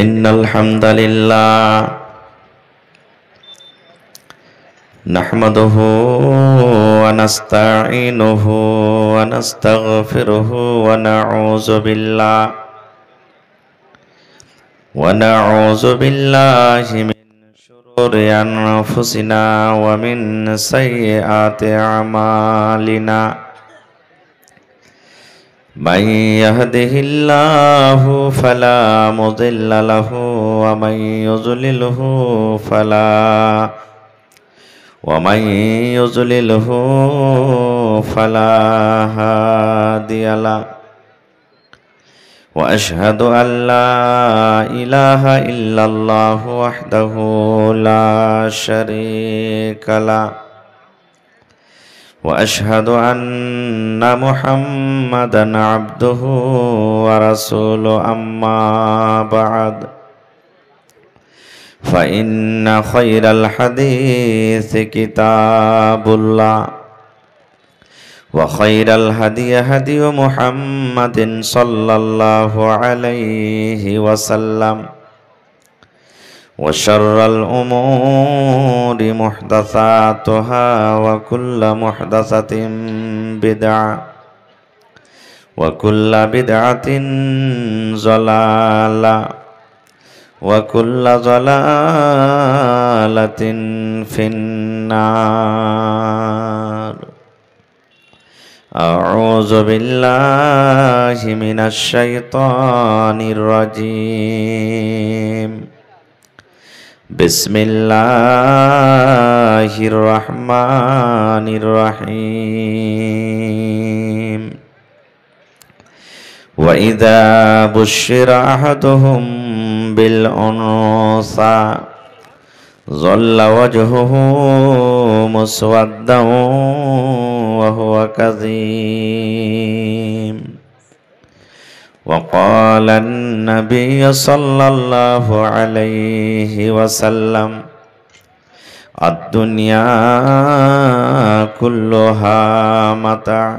إن الحمد لله نحمده ونستعينه ونستغفره ونعوذ بالله من شرور أنفسنا ومن سيئات أعمالنا من يهده الله فلا مضل له ومن يضلله فلا هادي له وأشهد أن لا إله إلا الله وحده لا شريك له وأشهد أن محمدا عبده ورسوله أما بعد فإن خير الحديث كتاب الله وخير الهدي هدي محمد صلى الله عليه وسلم وشر الأمور محدثاتها وكل محدثة بدعة وكل بدعة ضلالة وكل ضلالة في النار. أعوذ بالله من الشيطان الرجيم. بسم الله الرحمن الرحيم. وإذا بشر أحدهم بالأنثى ظل وجهه مسودا وهو كظيم. وقال النبي صلى الله عليه وسلم الدنيا كلها متاع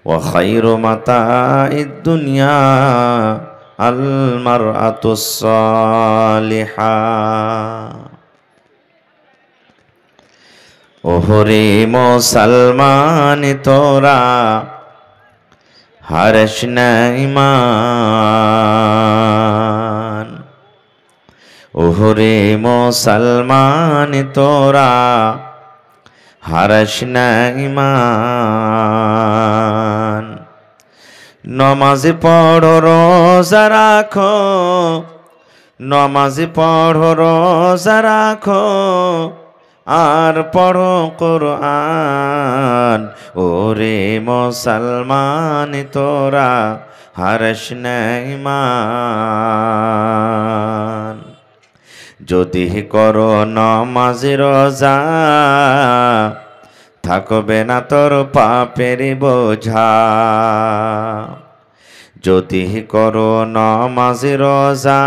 وخير متاع الدنيا المرأة الصالحة. ওহরে মুসলমান তোরা হারিস না ঈমান। ওহরে মুসলমান তোরা হারিস না ঈমান। নমাজ পড়ো রোজা রাখো, নমাজ পড়ো রোজা রাখো, আর পড়ো কুরআন। ওরে মুসলমান তোরা হারিস না ঈমান। যদি করো নমাজ রোজা থাকবে না তোর পাপের বোঝা। যদি করো নমাজ রোজা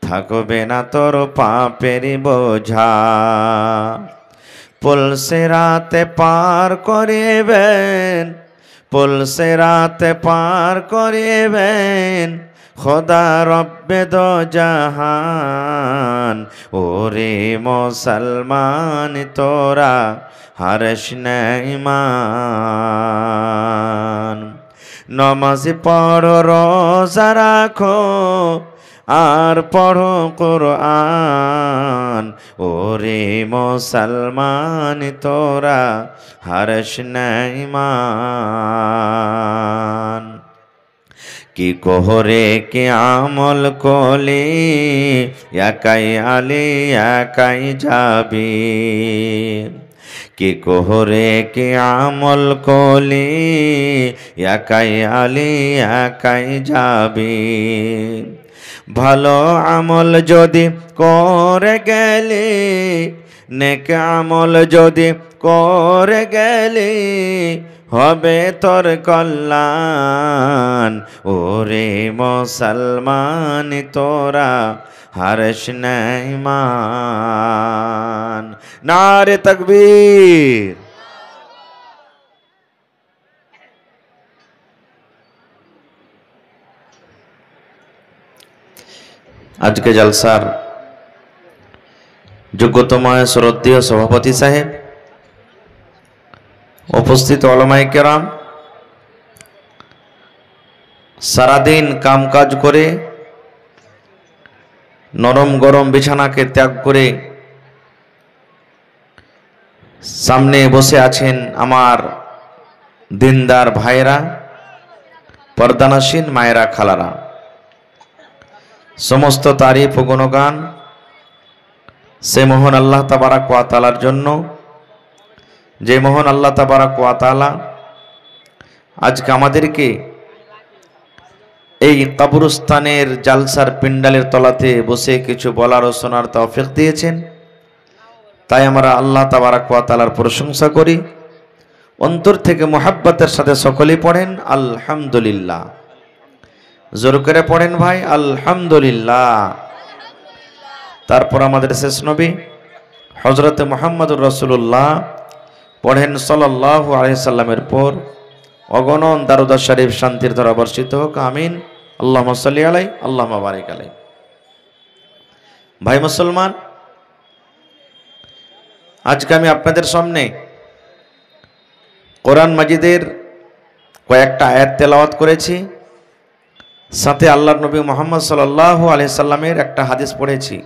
থাকবে না তোর পাপের বোঝা। পুলসে রাতে পার করিবেন, পুলসে রাতে পার করিবেন খোদা রব্বে দো জাহান। ওরে মুসলমান তোরা হারিস না ঈমান। নমাজ পড়ো রোজা রাখো, আর পড়ো কুরআন। ওরে মুসলমান তোরা হারিস না ঈমান। কি কোহরে কি আমল কলি একাই আলি একাই যাবি। কি কোহরে কি আমল কলি একাই আলি একাই যাবি। ভালো আমল যদি করে গেলি, নেক আমল যদি করে গেলি হবে তোর কল্যাণ। ওরে মুসলমান তোরা হারিস না ঈমান। নারে তাকবীর। আজকে জলসার যোগ্যতম শ্রদ্ধেয় সভাপতি সাহেব, উপস্থিত ওলামায়ে কেরাম, সারাদিন কামকাজ করে নরম গরম বিছানাকে ত্যাগ করে সামনে বসে আছেন আমার দিনদার ভাইয়েরা, পর্দানসীন মায়েরা, খালারা। সমস্ত তারিফ ও গুণগান সে মহান আল্লাহ তাবারাক ওয়া তাআলার জন্য, যে মহান আল্লাহ তাবারাক ওয়া তাআলা আজকে আমাদেরকে এই কবরস্থানের জালসার পিন্ডালের তলাতে বসে কিছু বলার ও শোনার তৌফিক দিয়েছেন। তাই আমরা আল্লাহ তাবারাক ওয়া তাআলার প্রশংসা করি। অন্তর থেকে মুহাব্বতের সাথে সকলেই পড়েন আলহামদুলিল্লাহ। জোর করে পড়েন ভাই আলহামদুলিল্লাহ। তারপর আমাদের শেষ নবী হযরত মুহাম্মদুর রাসূলুল্লাহ পড়েন সাল্লাল্লাহু আলাইহি সাল্লামের পর অগণন দারুদ শরীফ শান্তির ধারা বর্ষিত হোক, আমিন। আল্লাহুম্মা সাল্লি আলাইহি আল্লাহুম্মা বারিক আলাইহি। ভাই মুসলমান, আজকে আমি আপনাদের সামনে কোরআন মাজিদের কয়েকটা আয়াত তেলাওয়াত করেছি, সাথে আল্লাহর নবী মুহাম্মদ সাল্লাল্লাহু আলাইহি সাল্লামের একটা হাদিস পড়েছি।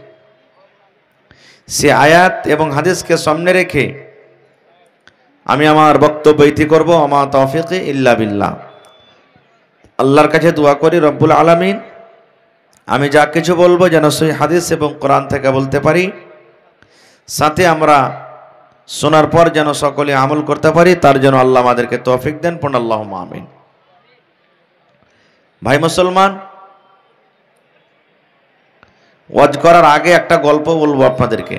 সে আয়াত এবং হাদিসকে সামনে রেখে আমি আমার বক্তব্য ইতি করব। আমা তাওফিকি ইল্লা বিল্লাহ। আল্লাহর কাছে দোয়া করি রব্বুল আলামিন আমি যা কিছু বলবো যেন সেই হাদিস এবং কোরআন থেকে বলতে পারি, সাথে আমরা শোনার পর যেন সকলে আমল করতে পারি, তার জন্য আল্লাহ আমাদেরকে তৌফিক দেন। পড়ুন আল্লাহুম্মা আমিন। ভাই মুসলমান, ওয়াজ করার আগে একটা গল্প বলবো আপনাদেরকে,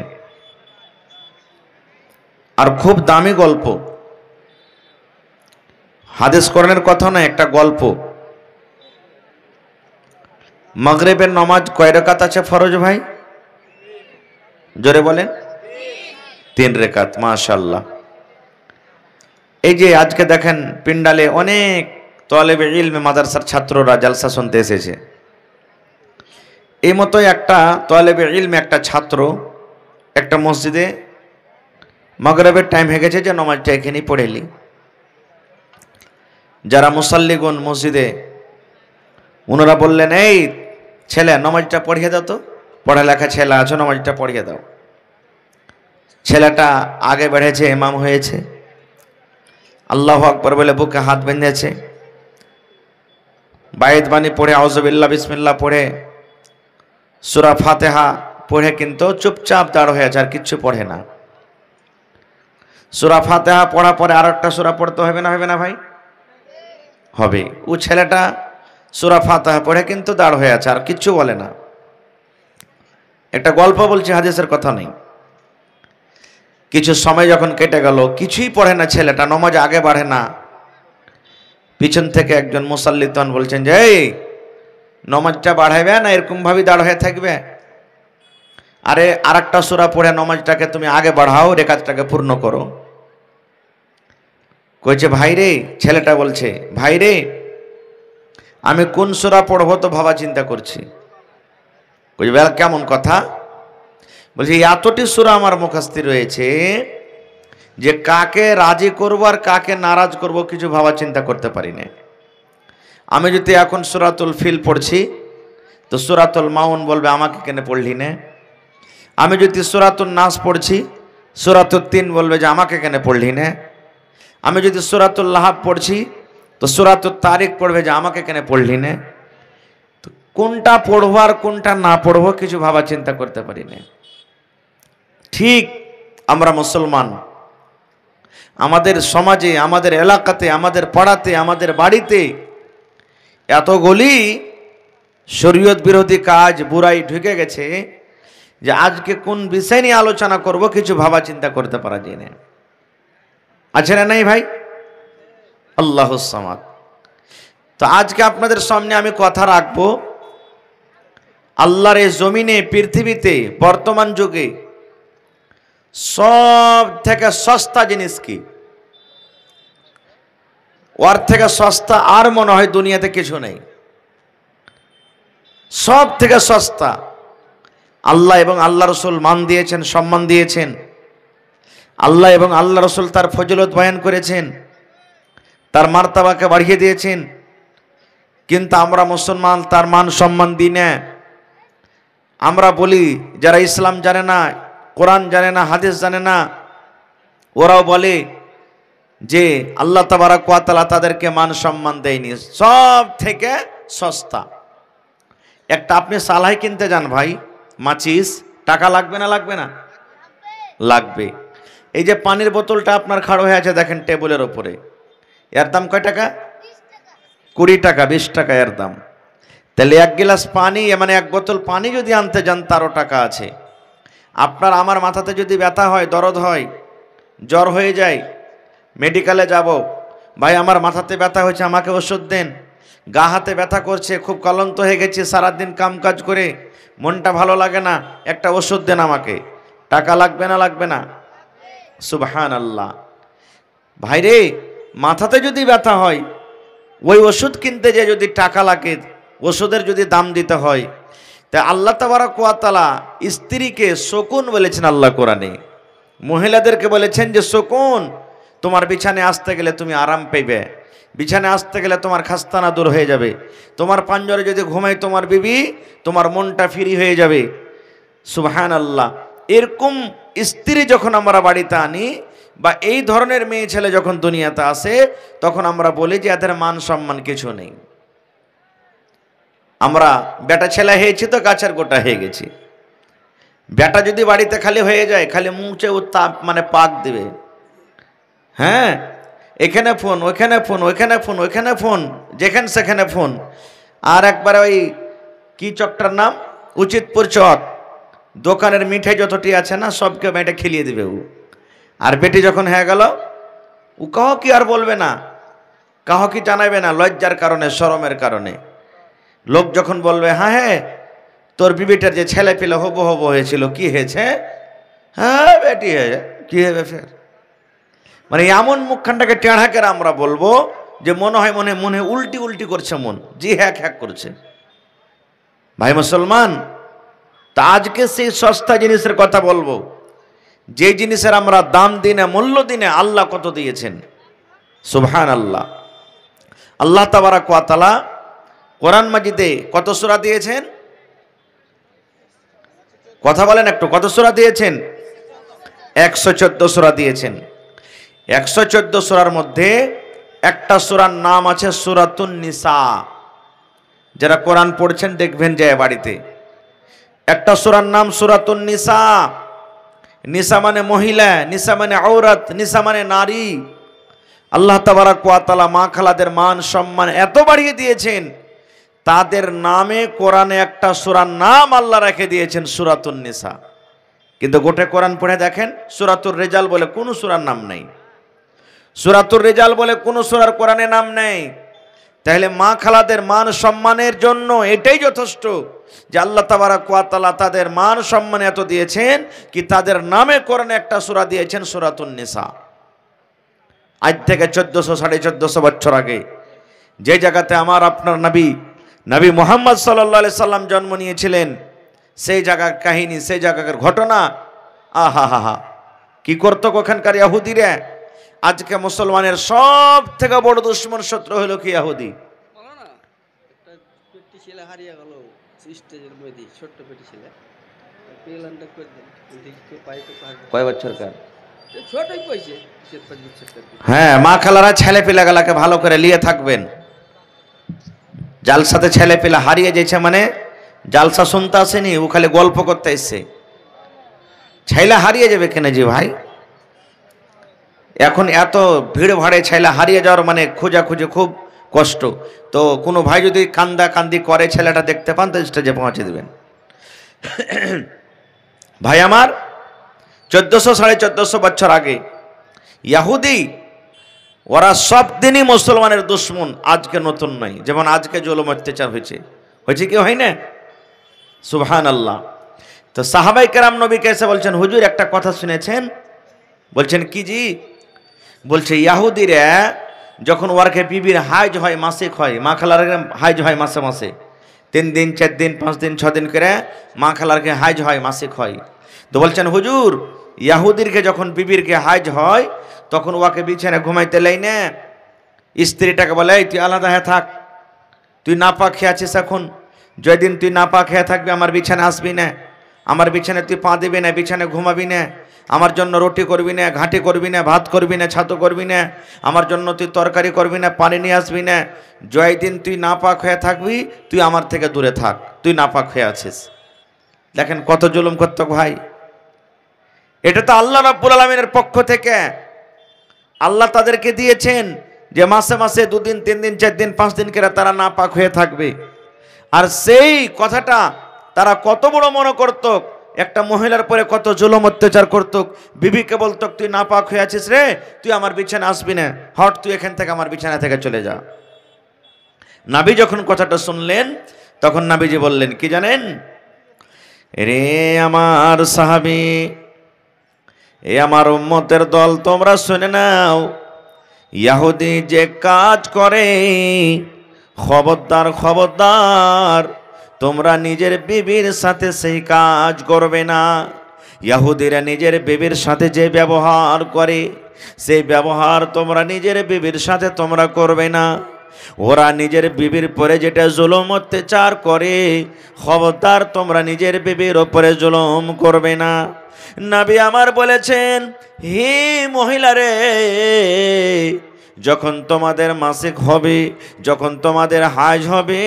আর খুব দামি গল্প। হাদিস কোরআনের কথা না, একটা গল্প। মাগরিবের নামাজ কয় রাকাত আছে ফরজ ভাই? জোরে বলেন। 3 রাকাত। মাশাআল্লাহ। এই যে আজকে দেখেন পিন্ডালে অনেক তালেবে ইলম মাদ্রাসার ছাত্ররা জালসা শুনতে এসেছে। এই মতোই একটা তালেবে ইলম, একটা ছাত্র একটা মসজিদে মাগরিবের টাইম হয়ে গেছে যে নামাজটা এখানেই পড়েলি। যারা মুসাল্লিগুন মসজিদে, ওনারা বললেন, এই ছেলে নামাজটা পড়িয়ে দাও তো, পড়ালেখা ছেলে আছো, নামাজটা পড়িয়ে দাও। ছেলেটা আগে বেড়েছে, ইমাম হয়েছে, আল্লাহু আকবার বলে বুকে হাত বেঁধেছে, বায়েত বাণী পড়ে আউযুবিল্লাহ বিসমিল্লাহ পড়ে সূরা ফাতিহা পড়ে কিন্তু চুপচাপ দাঁড় হয়ে আছে, আর কিচ্ছু পড়ে না। সূরা ফাতিহা পড়া পরে আর একটা সূরা পড়তে হবে না, হবে না ভাই? হবে। ও ছেলেটা সূরা ফাতিহা পড়ে কিন্তু দাঁড় হয়ে আছে, আর কিচ্ছু বলে না। একটা গল্প বলছি, হাদিসের কথা নেই। কিছু সময় যখন কেটে গেল, কিছুই পড়ে না ছেলেটা, নামাজ আগে বাড়ে না। পিছন থেকে একজন মুসাল্লি তখন বলছেন যে, এই নামাজটা বাড়াইবে না, এরকম ভাবে দাঁড় হয়ে থাকবে? আরে আর একটা সূরা পড়ে নামাজটাকে তুমি আগে বাড়াও, রেকাতটাকে পূর্ণ করো। কইছে ভাই রে, ছেলেটা বলছে, ভাই রে আমি কোন সূরা পড়বো তো ভাবা চিন্তা করছি। কইছে বেলা কেমন কথা? বলছে এতটি সূরা আমার মুখস্থ রয়েছে যে কাকে রাজি করব আর কাকে নারাজ করব কিছু ভাবা চিন্তা করতে পারি না। আমি যদি এখন সূরাতুল ফিল পড়ছি তো সূরাতুল মাউন বলবে আমাকে কেন পড়লি না। আমি যদি সূরাতুন নাস পড়ছি, সূরাতুল তিন বলবে যে আমাকে কেন পড়লি না। আমি যদি সূরাতুল লাহাব পড়ছি তো সূরাতুল তারিক পড়বে যে আমাকে কেন পড়লি না। তো কোনটা পড়বো আর কোনটা না পড়বো কিছু ভাবা চিন্তা করতে পারি না। ঠিক আমরা মুসলমান, আমাদের সমাজে, আমাদের এলাকাতে, আমাদের পাড়াতে, আমাদের বাড়িতে এতগুলি শরীয়ত বিরোধী কাজ, বুরাই ঢুকে গেছে যে আজকে কোন বিষয় নিয়ে আলোচনা করব কিছু ভাবা চিন্তা করতে পারা যায় না। আছে না নাই ভাই? আল্লাহুস সামাদ। তো আজকে আপনাদের সামনে আমি কথা রাখবো আল্লাহর এই জমিনে, পৃথিবীতে বর্তমান যুগে সব থেকে সস্তা জিনিস কি? ওর থেকে সস্তা আর মনে হয় দুনিয়াতে কিছু নেই। সব থেকে সস্তা আল্লাহ এবং আল্লাহ রসুল মান দিয়েছেন, সম্মান দিয়েছেন। আল্লাহ এবং আল্লাহ রসুল তার ফজিলত বয়ান করেছেন, তার মার্তাবাকে বাড়িয়ে দিয়েছেন। কিন্তু আমরা মুসলমান তার মান সম্মান দিই না। আমরা বলি যারা ইসলাম জানে না, কোরআন জানে না, হাদিস জানে না, ওরাও বলে যে আল্লাহ তাবারক ওয়া তাআলা তাদেরকে মান সম্মান দেয়নি, সব থেকে সস্তা। একটা আপনি সালাই কিনতে যান ভাই, মাচিস, টাকা লাগবে না লাগবে না? লাগবে। এই যে পানির বোতলটা আপনার খাড়ো হয়ে আছে দেখেন টেবিলের ওপরে, এর দাম কয় টাকা? 20 টাকা, 20 টাকা এর দাম। তাহলে এক গ্লাস পানি মানে এক বোতল পানি যদি আনতে যান তারও টাকা আছে। আপনার আমার মাথাতে যদি ব্যথা হয়, দরদ হয়, জ্বর হয়ে যায়, মেডিকেলে যাব, ভাই আমার মাথাতে ব্যথা হয়েছে আমাকে ওষুধ দেন। গা হাতে ব্যথা করছে, খুব ক্লান্ত হয়ে গেছি সারাদিন কাম কাজ করে, মনটা ভালো লাগে না, একটা ওষুধ দেন আমাকে। টাকা লাগবে না লাগবে না? সুবহানাল্লাহ। ভাইরে মাথাতে যদি ব্যথা হয়, ওই ওষুধ কিনতে যে যদি টাকা লাগে, ওষুধের যদি দাম দিতে হয়, তা আল্লাহ তাবারক ওয়া তাআলা স্ত্রীকে সুকুন বলেছেন আল্লাহ কোরআনে। মহিলাদেরকে বলেছেন যে সুকুন, তোমার বিছানায় আসতে গেলে তুমি আরাম পাইবে, বিছানায় আসতে গেলে তোমার খাস্তানা দূর হয়ে যাবে, তোমার পাঞ্জরে যদি ঘুমায় তোমার বিবি, তোমার মনটা ফ্রি হয়ে যাবে। সুবহানাল্লাহ। এরকম স্ত্রী যখন আমরা বাড়িতে আনি বা এই ধরনের মেয়ে ছেলে যখন দুনিয়াতে আসে, তখন আমরা বলি যে এদের মান সম্মান কিছু নেই। আমরা বেটা ছেলে হয়েছি তো গাছের গোটা হয়ে গেছি। বেটা যদি বাড়িতে খালি হয়ে যায়, খালি মুখে তাপ মানে পাক দিবে, হ্যাঁ এখানে ফোন, ওইখানে ফোন, ওইখানে ফোন, ওইখানে ফোন, যেখানে সেখানে ফোন। আর একবার ওই কি চকটার নাম, উচিতপুর চক, দোকানের মিঠাই যতটি আছে না সবকে মেয়েটা খেলিয়ে দেবে ও। আর বেটি যখন হয়ে গেল, ও কাহ কি আর বলবে না, কাহ কি জানাবে না, লজ্জার কারণে, শরমের কারণে। লোক যখন বলবে হ্যাঁ হ্যাঁ তোর বিবিটার যে ছেলে পেলে হবো হবো হয়েছিল, কি হয়েছে? হ্যাঁ বেটি হয়ে, কি হবে ফের? মানে এমন মুখখানটাকে টেঁড়া করে আমরা বলবো যে মনে হয় মনে মনে উল্টি উল্টি করছে মন, জি হ্যাক হ্যাক করছে। ভাই মুসলমান, তা আজকে সেই সস্তা জিনিসের কথা বলবো, যে জিনিসের আমরা দাম দিই না, মূল্য দিই না, আল্লাহ কত দিয়েছেন। সুবহানাল্লাহ। আল্লাহ তাবারক ওয়া তাআলা কোরআন মাজিদে কত সূরা দিয়েছেন? কথা বলেন একটু, কত সূরা দিয়েছেন? 114 সূরা দিয়েছেন। 114 সূরার মধ্যে একটা সূরার নাম আছে সূরাতুন নিসা। যারা কোরআন পড়ছেন দেখবেন যে বাড়িতে একটা সূরার নাম সূরাতুন নিসা। নিসা মানে মহিলা, নিসা মানে আওরাত, নিসা মানে নারী। আল্লাহ তাবারক ওয়া তাআলা মা খালাদের মান সম্মান এত বাড়িয়ে দিয়েছেন, তাদের নামে কোরআনে একটা সূরার নাম আল্লাহ রেখে দিয়েছেন সূরাতুন নিসা। কিন্তু গোটা কোরআন পড়ে দেখেন সূরাতুর রিজাল বলে কোনো সূরার নাম নেই, সূরাতুর রিজাল বলে কোনো সূরার কোরআনে নাম নেই। তাহলে মা খালাদের মান সম্মানের জন্য এটাই যথেষ্ট যে আল্লাহ তাবারক ওয়া তাআলা তাদের মান সম্মান এত দিয়েছেন কি তাদের নামে কোরআনে একটা সূরা দিয়েছেন সূরাতুন নিসা। আজ থেকে 1400-1450 বছর আগে যে জায়গাতে আমার আপনার নবী মুহাম্মদ সাল্লাল্লাহু আলাইহি সাল্লাম জন্ম নিয়েছিলেন, সেই জায়গার কাহিনী, সেই জায়গার ঘটনা, আহা হা হা কি করতো ওখানকার ইহুদিরা। আজকে মুসলমানের সব থেকে বড় দুশ্মন শত্রু হলো কি ইহুদি। কয় বছরকার? হ্যাঁ, মা খালারা ছেলে পিলাগুলাকে ভালো করে নিয়ে থাকবেন। জালসাতে ছেলে পিলা হারিয়ে যাচ্ছে মানে জালসা শুনতে আসেনি, ও খালি গল্প করতে এসছে। ছেলে হারিয়ে যাবে কেন জি ভাই? এখন এত ভিড় ভাড়ে ছেলে হারিয়ে যাওয়ার মানে খোঁজাখুঁজি খুব কষ্ট। তো কোনো ভাই যদি কান্দাকান্দি করে ছেলেটা দেখতে পান তো স্টেজে পৌঁছে দেবেন। ভাই আমার 1400-1450 বছর আগে ইহুদি ওরা সব দিনই মুসলমানের দুশ্মন, আজকে নতুন নয়। যেমন আজকে জুলুম অত্যাচার হয়েছে কি হয় না? সুবহানাল্লাহ। তো সাহাবায়ে কেরাম নবীকে এসে বলছেন হুজুর একটা কথা শুনেছেন? বলছেন কি জি? বলছে ইহুদিরা যখন ওরকে বিবির হাইজ হয়, মাসিক হয়, মা খালার হাইজ হয় মাসে মাসে, 3 দিন 4 দিন 5 দিন 6 দিন করে মা খালারকে হাইজ হয়, মাসিক হয়। তো বলছেন হুজুর, ইয়াহুদিরকে যখন বিবিরকে হাইজ হয় তখন ওকে বিছানায় ঘুমাইতে লাই না, স্ত্রীটাকে বলে এই তুই আলাদা হয়ে থাক, তুই নাপাক খেয়ে আছিস, এখন যেদিন তুই নাপাক খেয়ে থাকবি আমার বিছানায় আসবি না, আমার বিছানায় তুই পা দিবি না, বিছানায় ঘুমাবি না, আমার জন্য রুটি করবি না, ঘাঁটি করবি না, ভাত করবি না, ছাতু করবি না, আমার জন্য তুই তরকারি করবি না, পানি নিয়ে আসবি না, যেদিন তুই নাপাক হয়ে থাকবি তুই আমার থেকে দূরে থাক, তুই নাপাক হয়ে আছিস। দেখেন কত জুলুম করত ভাই। এটা তো আল্লাহ রাব্বুল আলামিনের পক্ষ থেকে আল্লাহ তাদেরকে দিয়েছেন যে মাসে মাসে 2 দিন 3 দিন 4 দিন 5 দিন করে তারা নাপাক হয়ে থাকবে। আর সেই কথাটা তারা কত বড় মনে করত, একটা মহিলার পরে কত জুলুম অত্যাচার করত। বিবিকে বলতো তুই নাপাক হয়ে আছিস রে, তুই আমার বিছানায় আসবি না, হট তুই এখান থেকে আমার বিছানা থেকে চলে যা। নবী যখন কথাটা শুনলেন তখন নবীজি বললেন কি জানেন, রে আমার সাহাবী, এ আমার উম্মতের দল, তোমরা শুনে নাও, ইহুদি যে কাজ করে, খবরদার খবরদার তোমরা নিজের বিবির সাথে সেই কাজ করবে না। ইহুদিরা নিজের বিবির সাথে যে ব্যবহার করে সেই ব্যবহার তোমরা নিজের বিবির সাথে তোমরা করবে না। ওরা নিজের বিবির পরে যেটা জুলুম অত্যাচার করে, খবরদার তোমরা নিজের বিবির ওপরে জুলুম করবে না। নবী আমার বলেছেন, হে মহিলারে, যখন তোমাদের মাসিক হবে, যখন তোমাদের হাজ হবে,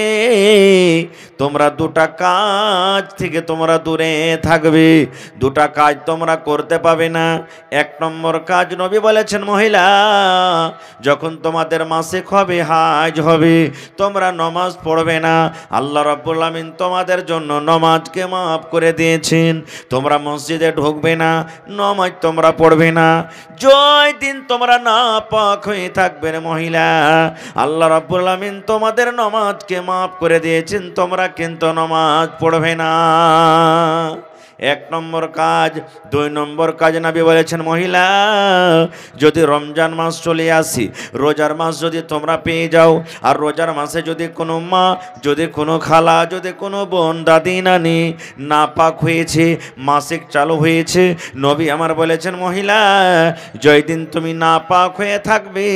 তোমরা 2টা কাজ থেকে তোমরা দূরে থাকবে। 2টা কাজ তোমরা করতে পাবে না। 1 নম্বর কাজ নবী বলেছেন, মহিলা যখন তোমাদের মাসিক হবে, হাজ হবে, তোমরা নামাজ পড়বে না। আল্লাহ রাব্বুল আমিন তোমাদের জন্য নামাজকে মাফ করে দিয়েছেন। তোমরা মসজিদে ঢুকবে না, নামাজ তোমরা পড়বে না। জয় দিন তোমরা নাপাক হয়ে থাকবে মহিলা, আল্লাহ রাব্বুল আমিন তোমাদের নামাজকে মাফ করে দিয়েছেন, তোমরা কিন্তু নামাজ পড়বে না। 1 নম্বর কাজ। 2 নম্বর কাজ নবী বলেছেন, মহিলা যদি রমজান মাস চলে আসি, রোজার মাস যদি তোমরা পেয়ে যাও, আর রোজার মাসে যদি কোনো মা, যদি কোনো খালা, যদি কোনো বোন, দাদি, নানি নাপাক হয়েছে, মাসিক চালু হয়েছে, নবী আমার বলেছেন, মহিলা যেদিন তুমি নাপাক হয়ে থাকবে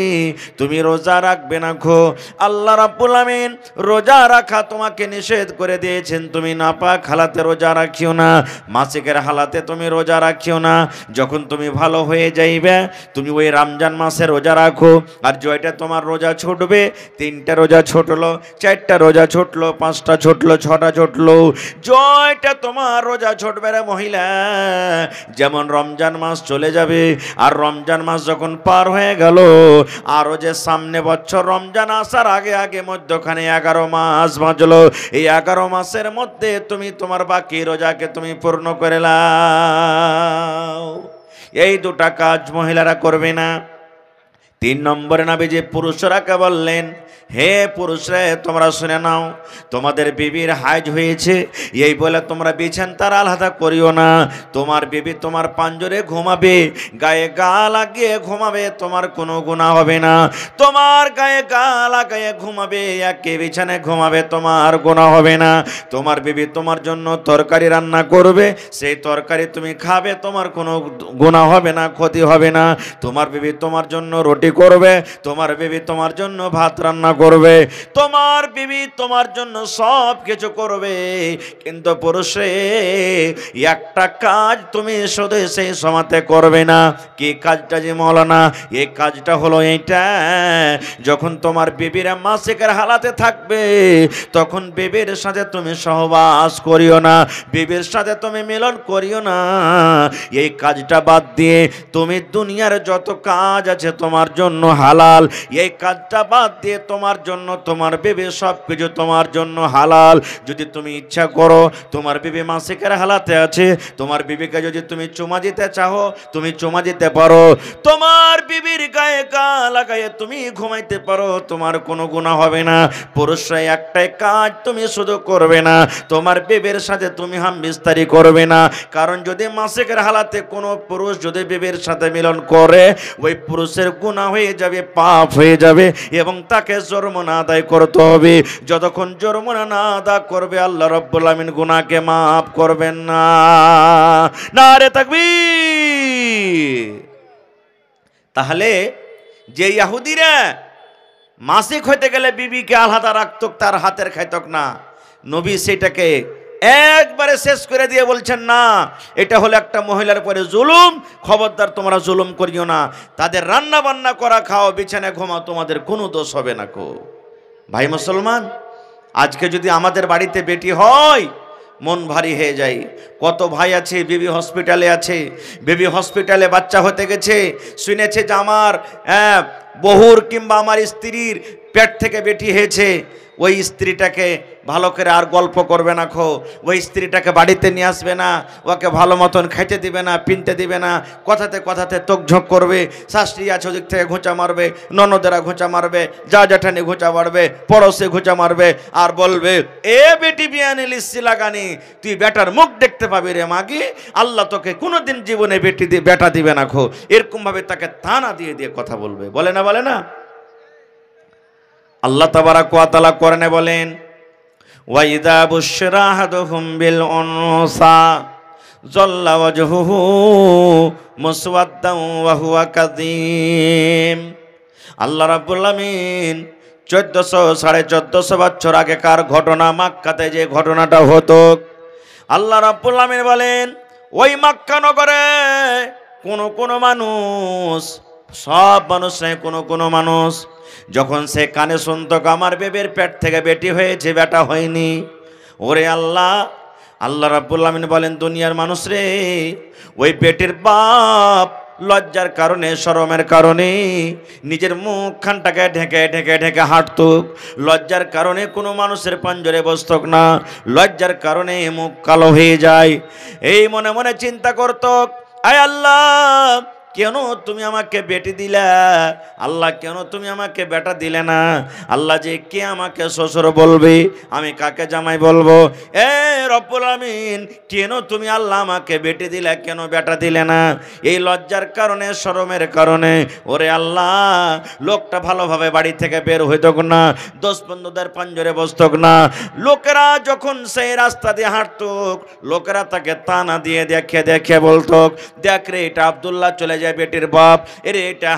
তুমি রোজা রাখবে না। খো আল্লাহ রাব্বুল আমিন রোজা রাখা তোমাকে নিষেধ করে দিয়েছেন, তুমি নাপাক হালাতে রোজা রাখিও না, মাসিকের হালাতে তুমি রোজা রাখিও না। যখন তুমি ভালো হয়ে যাইবে তুমি ওই রমজান মাসে রোজা রাখো। আর জয়টা তোমার রোজা ছুটবে, 3টা রোজা ছুটলো, 4টা রোজা ছুটলো, 5টা ছুটলো, 6টা ছুটলো, জয়টা তোমার রোজা ছুটবে রে মহিলা। যেমন রমজান মাস চলে যাবে, আর রমজান মাস যখন পার হয়ে গেল, আরো যে সামনে বছর রমজান আসার আগে আগে মধ্যখানে 11 মাস বাঁচলো, এই 11 মাসের মধ্যে তুমি তোমার বাকি রোজাকে তুমি পূর্ণ করে নাও। এই 2টা কাজ মহিলারা করবে না। 3 নম্বরে নবীজি পুরুষরাকে বললেন, হে পুরুষরা তোমরা শুনে নাও, তোমাদের বিবির হাইজ হয়েছে, এই বলে তোমরা বিছানা আলাদা করিও না। তোমার বিবি তোমার পাঞ্জরে ঘুমাবে, গায়ে গা লাগিয়ে ঘুমাবে, তোমার কোনো গুনাহ হবে না। তোমার গায়ে গা লাগায়ে ঘুমাবে, একে বিছানায় ঘুমাবে, তোমার গুনাহ হবে না। তোমার বিবি তোমার জন্য তরকারি রান্না করবে, সেই তরকারি তুমি খাবে, তোমার কোনো গুনাহ হবে না, ক্ষতি হবে না। তোমার বিবি তোমার জন্য রুটি করবে, তোমার বিবি তোমার জন্য ভাত রান্না করবে, তোমার বিবি তোমার জন্য সব কিছু করবে। কিন্তু পুরুষে একটা কাজ তুমি শুধু সেই সময়তে করবে না। কি কাজটা যে মৌলানা? এই কাজটা হলো এইটা, যখন তোমার বিবির মাসিকের হালাতে থাকবে তখন বিবির সাথে তুমি সহবাস করিও না, বিবির সাথে তুমি মিলন করিও না। এই কাজটা বাদ দিয়ে তুমি দুনিয়ার যত কাজ আছে তোমার জন্য হালাল, এই কাজটা বাদ দিয়ে তোমার জন্য তোমার বিবি সব কিছু তোমার জন্য হালাল। যদি তুমি ইচ্ছা করো, তোমার বিবি মাসিকের হালাতে আছে, তোমার বিবিকে যদি তুমি চুমা দিতে চাও তুমি চুমা দিতে পারো, তোমার বিবির গায়ে গা লাগায়ে তুমি ঘুমাইতে পারো, তোমার কোনো গুনাহ হবে না। পুরুষরা একটাই কাজ তুমি শুধু করবে না, তোমার বিবির সাথে তুমি হামবিস্তারি করবে না। কারণ যদি মাসিকের হালাতে কোনো পুরুষ যদি বিবির সাথে মিলন করে, ওই পুরুষের গুনাহ হয়ে যাবে, পাপ হয়ে যাবে, এবং তাকে জরিমানা আদায় করতে হবে। যতক্ষণ জরিমানা না আদায় করবে আল্লাহ রাব্বুল আমিন গুনাহকে মাফ করবেন না। নারে তাকবীর। তাহলে যে ইহুদিরা মাসিক হইতে গেলে বিবিকে আলাদা রাখত, তার হাতের খাইতক না, নবী সেটাকে একবারে শেষ করে দিয়ে বলছেন না, এটা হলো একটা মহিলার পরে জুলুম, খবরদার তোমরা জুলুম করিও না, তাদের রান্না বান্না করা খাও, বিছানায় ঘুমাও, তোমাদের কোনো দোষ হবে না কো। ভাই মুসলমান, আজকে যদি আমাদের বাড়িতে বেটি হয় মন ভারী হয়ে যায়। কত ভাই আছে বেবি হসপিটালে আছে, বেবি হসপিটালে বাচ্চা হতে গেছে, শুনেছে যে আমার বহুর কিংবা আমার স্ত্রীর পেট থেকে বেটি হয়েছে, ওই স্ত্রীটাকে ভালো করে আর গল্প করবে না খো, ওই স্ত্রীটাকে বাড়িতে নিয়ে আসবে না, ওকে ভালো মতন খাইতে দিবে না, পিনতে দিবে না, কথাতে কথাতে তোকঝোঁক করবে, শাস্ত্রী আছে ওদিক থেকে ঘোঁচা মারবে, ননদেরা ঘোঁচা মারবে, যা জ্যাঠানি ঘোঁচা মারবে, পড়োশে ঘোঁচা মারবে, আর বলবে এ বেটি বিয়ানি লিসি লাগানি, তুই বেটার মুখ দেখতে পাবি রে মাগি, আল্লাহ তোকে কোনোদিন জীবনে বেটা দিবে না খো, এরকমভাবে তাকে তানা দিয়ে দিয়ে কথা বলবে। বলে না বলে না? আল্লাহ তাবারাক ওয়া তাআলা কোরআনে বলেন, ওয়া ইযা বুশরা আহাদুহুম বিল উনসা যাল্লা ওয়াজহুহু মুসওয়াদ্দান ওয়া হুয়া কাযীম। আল্লাহ রাব্বুল আমিন 1400-1450 বছর আগেকার ঘটনা, মক্কাতে যে ঘটনাটা হতো, আল্লাহ রাব্বুল আমিন বলেন ওই মক্কা নগরে কোনো মানুষ, সব মানুষ নয়, কোনো মানুষ যখন সে কানে শুনতো আমার বেবের পেট থেকে বেটি হয়েছে, বেটা হয়নি, ওরে আল্লাহ, আল্লাহ রাব্বুল আমিন বলেন দুনিয়ার মানুষ রে, ওই বেটির বাপ লজ্জার কারণে, শরমের কারণে নিজের মুখখানটাকে ঢেকে ঢেকে ঢেকে হাঁটতো, লজ্জার কারণে কোনো মানুষের পাঞ্জরে বসতক না, লজ্জার কারণে মুখ কালো হয়ে যায়। এই মনে মনে চিন্তা করত, আয় আল্লাহ কেন তুমি আমাকে বেটি দিলা, আল্লাহ কেন তুমি আমাকে বেটা দিলে না, আল্লাহ যে কে আমাকে শ্বশুর বলবে, আমি কাকে জামাই বলবো, এ রব্বুল আমিন কেন তুমি আল্লাহ আমাকে বেটি দিলে, কেন বেটা দিলে না, এই লজ্জার কারণে, শরমের কারণে ওরে আল্লাহ লোকটা ভালোভাবে বাড়ি থেকে বের হইতক না, দোষ বন্ধুদের পাঞ্জরে বসতক না, লোকেরা যখন সেই রাস্তা দিয়ে হাঁটতুক লোকেরা তাকে তানা দিয়ে দেখে দেখে বলতো, দেখ রে এটা আব্দুল্লাহ চলে যায় বেটির বাপ, এরে এটা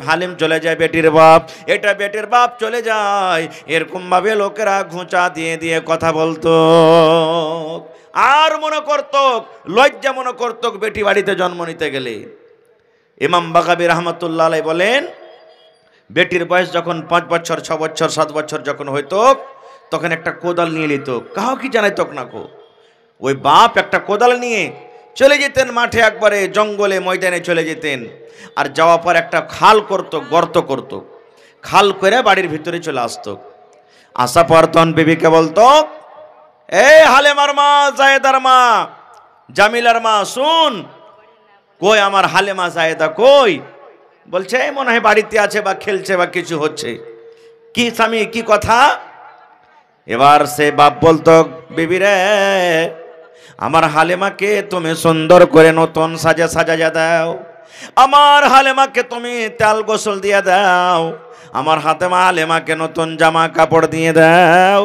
হালিম চলে যায় বেটির বাপ, এটা বেটির বাপ চলে যায়, এরকম ভাবে লোকেরা ঘুঁচা দিয়ে দিয়ে কথা বলতো, আর মনে করত, লজ্জা মনে করত বেটি বাড়িতে জন্ম নিতে গেলে। ইমাম বাগাবী রহমতুল্লাহ আলাইহি বলেন, বেটির বয়স যখন 5 বছর 6 বছর 7 বছর যখন হইতো, তখন একটা কোদাল নিয়ে নিত, কাউ কি জানাইতো না কো, ওই বাপ একটা কোদাল নিয়ে চলে যেতেন মাঠে, একবারে জঙ্গলে ময়দানে চলে যেতেন, আর যাওয়ার পর একটা খাল করত, গর্ত করত, খাল করে বাড়ির ভিতরে চলে আসতো, আসা পর তখন বিবিকে বলতো, এই হালেমার মা, জায়েদার মা, জামিলার মা, শুন, কই আমার হালেমা জায়েদা কই? বলছে এই মনে হয় বাড়িতে আছে বা খেলছে বা কিছু হচ্ছে। কি স্বামী কি কথা? এবার সে বাপ বলতো, বিবি রে আমার হালেমাকে তুমি সুন্দর করে নতুন সাজা দাও, আমার হালেমাকে তুমি তেল গোসল দিয়ে দাও, আমার হালেমাকে নতুন জামা কাপড় দিয়ে দাও,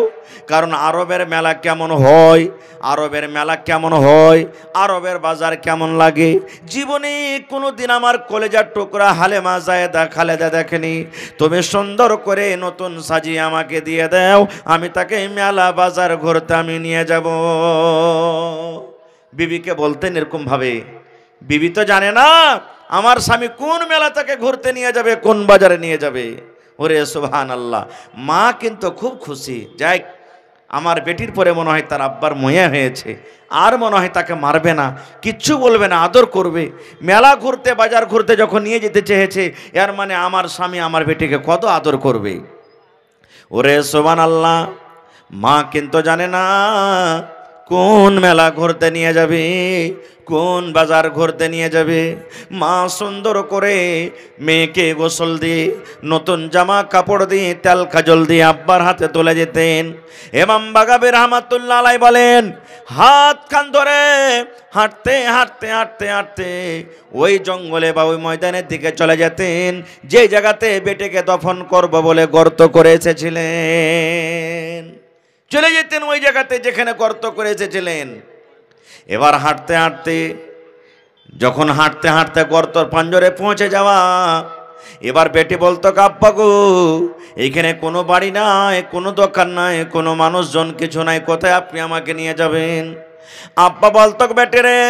কারণ আরবের মেলা কেমন হয়, আরবের মেলা কেমন হয়, আরবের বাজার কেমন লাগে, জীবনে কোনোদিন আমার কলেজার টুকরা হালেমা জায়েদা খালেদা দেখেনি, তুমি সুন্দর করে নতুন সাজিয়ে আমাকে দিয়ে দাও, আমি তাকে মেলা বাজার ঘুরতে আমি নিয়ে যাব। বিবিকে বলতেন এরকম ভাবে, বিবি তো জানে না আমার স্বামী কোন মেলা তাকে ঘুরতে নিয়ে যাবে, কোন বাজারে নিয়ে যাবে। ওরে সুবহানাল্লাহ, মা কিন্তু খুব খুশি, যাই আমার বেটির পরে মনে হয় তার আব্বার ময়া হয়েছে, আর মনে হয় তাকে মারবে না, কিচ্ছু বলবে না, আদর করবে। মেলা ঘুরতে বাজার ঘুরতে যখন নিয়ে যেতে চেয়েছে, এর মানে আমার স্বামী আমার বেটিকে কত আদর করবে। ওরে সুবহানাল্লাহ, মা কিন্তু জানে না কোন মেলা ঘুরতে নিয়ে যাবে, কোন বাজার ঘুরতে নিয়ে যাবে। মা সুন্দর করে মেয়েকে গোসল দিয়ে নতুন জামা কাপড় দিয়ে তেল কাজল দিয়ে আব্বার হাতে তুলে যেতেন। ইমাম বাগাবী রাহমাতুল্লাহ আলাইহি বলেন, হাত কান ধরে হাঁটতে হাঁটতে হাঁটতে হাঁটতে ওই জঙ্গলে বা ওই ময়দানের দিকে চলে যেতেন যে জায়গাতে বেটিকে দফন করব বলে গর্ত করে এসেছিলেন। চলে যেতেন ওই জায়গাতে যেখানে গর্ত করে এসেছিলেন। এবার হাঁটতে হাঁটতে যখন হাঁটতে হাঁটতে গর্তর পাঞ্জরে পৌঁছে যাওয়া, এবার বেটি বলতো, আব্বা গো, এইখানে কোনো বাড়ি নাই, কোনো দোকান নাই, কোনো মানুষজন কিছু নাই, কোথায় আপনি আমাকে নিয়ে যাবেন? আব্বা বলতো, বেটি রে,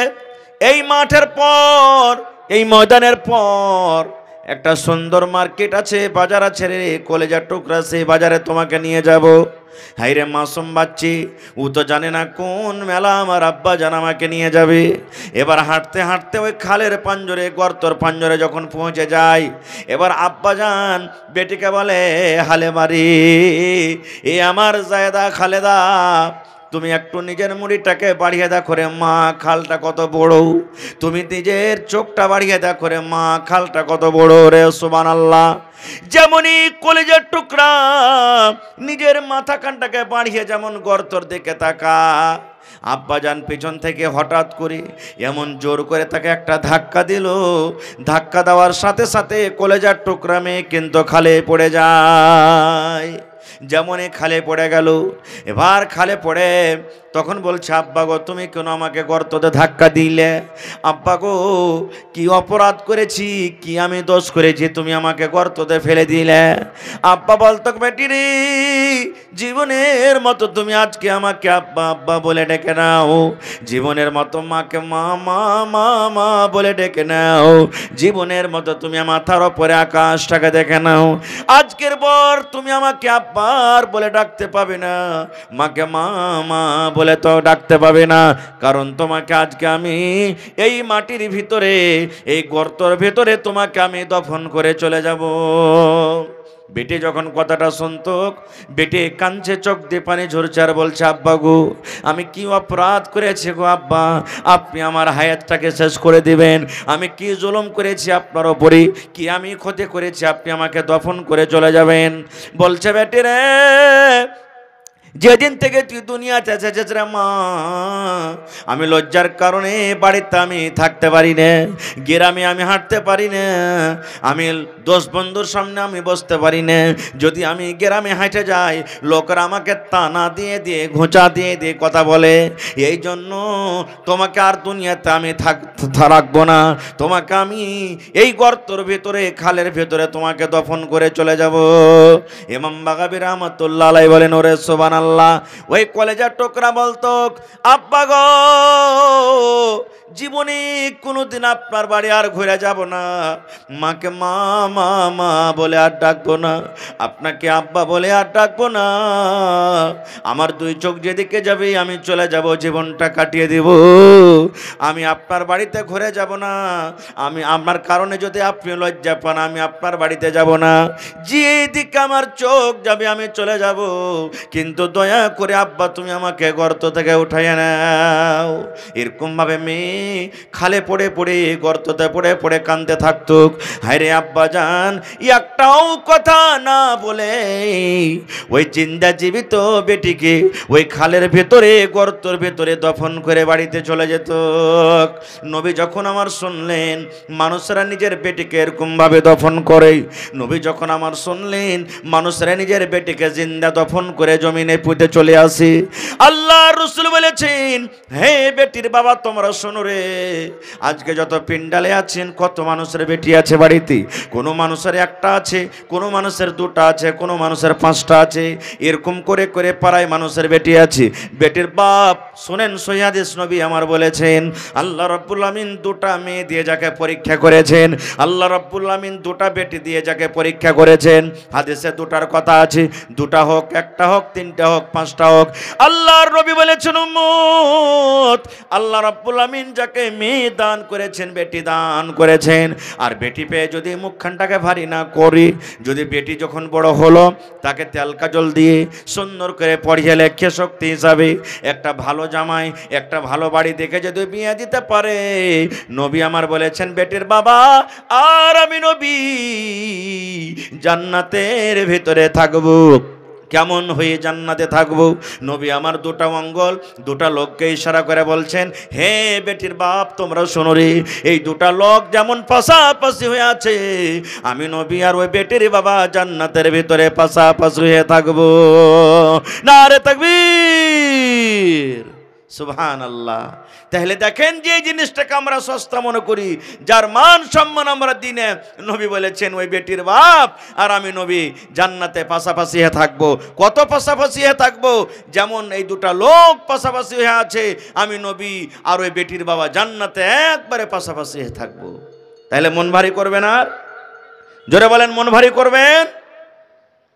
এই মাঠের পর, এই ময়দানের পর একটা সুন্দর মার্কেট আছে, বাজার আছে রে, কলেজার টুকরা, সেই বাজারে তোমাকে নিয়ে যাব। হাইরে মাসুম বাচ্চি, ও তো জানে না কোন মেলা আমার আব্বা জান আমাকে নিয়ে যাবে। এবার হাঁটতে হাঁটতে ওই খালের পাঞ্জরে, গর্তর পাঞ্জরে যখন পৌঁছে যায়, এবার আব্বা জান বেটিকে বলে, হালে মারি, এ আমার জায়দা খালেদা, তুমি একটু নিজের মুড়িটাকে বাড়িয়ে দেখো রে মা, খালটা কত বড়। তুমি নিজের চোখটা বাড়িয়ে দেখো রে মা, খালটা কত বড় রে। সুবহানাল্লাহ। যেমনই কলেজের টুকরা নিজের মাথা কানটাকে বাড়িয়ে যেমন গর্তর দিকে তাকা, আব্বাজান পিছন থেকে হঠাৎ করে এমন জোর করে তাকে একটা ধাক্কা দিল। ধাক্কা দেওয়ার সাথে সাথে কলেজার টুকরা মেয়ে কিন্তু খালে পড়ে যায়। যেমনই খালে পড়ে গেল, এবার খালে পড়ে তখন বলছে, আব্বা গো, তুমি কেন আমাকে গর্ততে ধাক্কা দিলে? আব্বা গো, কি অপরাধ করেছি, কি আমি দোষ করেছি, তুমি আমাকে গর্ততে ফেলে দিলে? আব্বা বলতো, বেটি রে, জীবনের মতো তুমি আজকে আমাকে আব্বা আব্বা বলে ডেকে নাও, জীবনের মতো মাকে মা মা মা মা বলে ডেকে নাও, জীবনের মতো তুমি মাথার ওপরে আকাশটাকে দেখে নাও। আজকের পর তুমি আমাকে আব্বার বলে ডাকতে পাবে না, মাকে মা মা বলে তো ডাকতে পাবে না, কারণ তোমাকে আজকে আমি এই মাটির ভিতরে, এই গর্তর ভিতরে তোমাকে আমি দফন করে চলে যাব। বেটি যখন কথাটা শুনত, বেটি কাঁদছে, চোখ দিয়ে পানি ঝরছে, আর বলছে, আব্বা গো, আমি কি অপরাধ করেছি গো আব্বা, আপনি আমার হায়াতটাকে শেষ করে দিবেন? আমি কি জুলুম করেছি আপনার ওপরে, কি আমি ক্ষতি করেছি, আপনি আমাকে দফন করে চলে যাবেন? বলছে, বেটি রে, যেদিন থেকে তুই দুনিয়াতে এসেছিস রে মা, আমি লজ্জার কারণে বাড়িতে আমি থাকতে পারি না, গ্রামে আমি হাঁটতে পারি না, আমি 10 বন্ধুর সামনে আমি বসতে পারি না। যদি আমি গ্রামে হাঁটে যাই, লোকরা আমাকে তানা দিয়ে দিয়ে, ঘোঁচা দিয়ে দিয়ে কথা বলে। এই জন্য তোমাকে আর দুনিয়াতে আমি রাখবো না, তোমাকে আমি এই গর্তর ভেতরে, খালের ভেতরে তোমাকে দফন করে চলে যাব। ইমাম বাগাবী রাহমাতুল্লাহ আলাইহি বলেন, ওরে সুবহানাল্লাহ। ওই কলেজার টুকরা বলতো, আব্বা গো, জীবনে কোনোদিন আপনার বাড়ি আর ঘুরে যাব না, মাকে মা মা মা বলে আর ডাকবো না, আপনাকে আব্বা বলে আর ডাকবো না। আমার 2 চোখ যেদিকে যাবে আমি চলে যাব, জীবনটা কাটিয়ে দেব। আমি আপনার বাড়িতে ঘুরে যাব না, আমি আমার কারণে যদি আপনি লজ্জা পান, আমি আপনার বাড়িতে যাব না। যেদিকে আমার চোখ যাবে আমি চলে যাব, কিন্তু দয়া করে আব্বা তুমি আমাকে গর্ত থেকে উঠাইয়া নাও। এরকম ভাবে মেয়ে খালে পড়ে পড়ে, গর্ততে পড়ে পড়ে কাঁদতে থাকতো। হায়রে আব্বা জান একটাও কথা না বলে ওই জিন্দা জীবিত বেটিকে ওই খালের ভেতরে, গর্তর ভেতরে দফন করে বাড়িতে চলে যেত। নবী যখন আমার শুনলেন মানুষরা নিজের বেটিকে এরকম ভাবে দফন করে, নবী যখন আমার শুনলেন মানুষরা নিজের বেটিকে জিন্দা দফন করে জমিনে পুঁতে চলে আসে, আল্লাহ রাসূল বলেছেন, হে বেটির বাবা, তোমরা শোনো রে, আজকে যত পিন্ডালে আছেন, কত মানুষের বেটি আছে বাড়িতে, কোনো মানুষের একটা আছে, কোনো মানুষের 2টা আছে, কোনো মানুষের 5টা আছে, এরকম করে করে পাড়ায় মানুষের বেটি আছে। বেটির বাপ শোনেন, সহিহ হাদিস নবী আমার বলেছেন, আল্লাহ রাব্বুল আমিন 2টা মেয়ে দিয়ে যাকে পরীক্ষা করেছেন, আল্লাহ রাব্বুল আমিন 2টা বেটি দিয়ে যাকে পরীক্ষা করেছেন, হাদিসে 2টার কথা আছে, 2টা হোক, 1টা হোক, 3টা হোক, 5টা হোক, আল্লাহর নবী বলেছেন, উম্মত, আল্লাহ রাব্বুল আমিন যাকে মেয়ে দান করেছেন, বেটি দান করেছেন, আর বেটি পেয়ে যদি মুখখানটাকে ভারী না করি, যদি বেটি যখন বড় হলো তাকে তেল কাজল দিয়ে সুন্দর করে পড়িয়ে লেখে শক্তি হিসাবে একটা ভালো ভালো জামাই, একটা ভালো বাড়ি দেখে যদি বিয়ে দিতে পারে, নবী আমার বলেছেন বেটির বাবা আর আমি নবী জান্নাতের ভিতরে থাকবো। কেমন হয়ে জান্নাতে থাকবো? নবী আমার দুটা অঙ্গল দুটা লোককে ইশারা করে বলছেন, হে বেটির বাপ তোমরা শোনো রে, এই দুটা লোক যেমন পাশাপাশি হয়ে আছে, আমি নবী আর ওই বেটির বাবা জান্নাতের ভিতরে পাশাপাশি হয়ে থাকবো। নারে তাকবীর, সুবহানাল্লাহ। তাহলে দেখেন যে এই জিনিসটাকে আমরা সস্তা মনে করি, যার মান সম্মান আমরা দিনে, নবী বলেছেন ওই বেটির বাপ আর আমি নবী জান্নাতে পাশাপাশি হয়ে থাকবো। কত পাশাপাশি হয়ে থাকবো? যেমন এই দুটা লোক পাশাপাশি হয়ে আছে, আমি নবী আর ওই বেটির বাবা জান্নাতে একবারে পাশাপাশি হয়ে থাকবো। তাহলে মন ভারী করবেন? আর জোরে বলেন মন ভারী করবেন?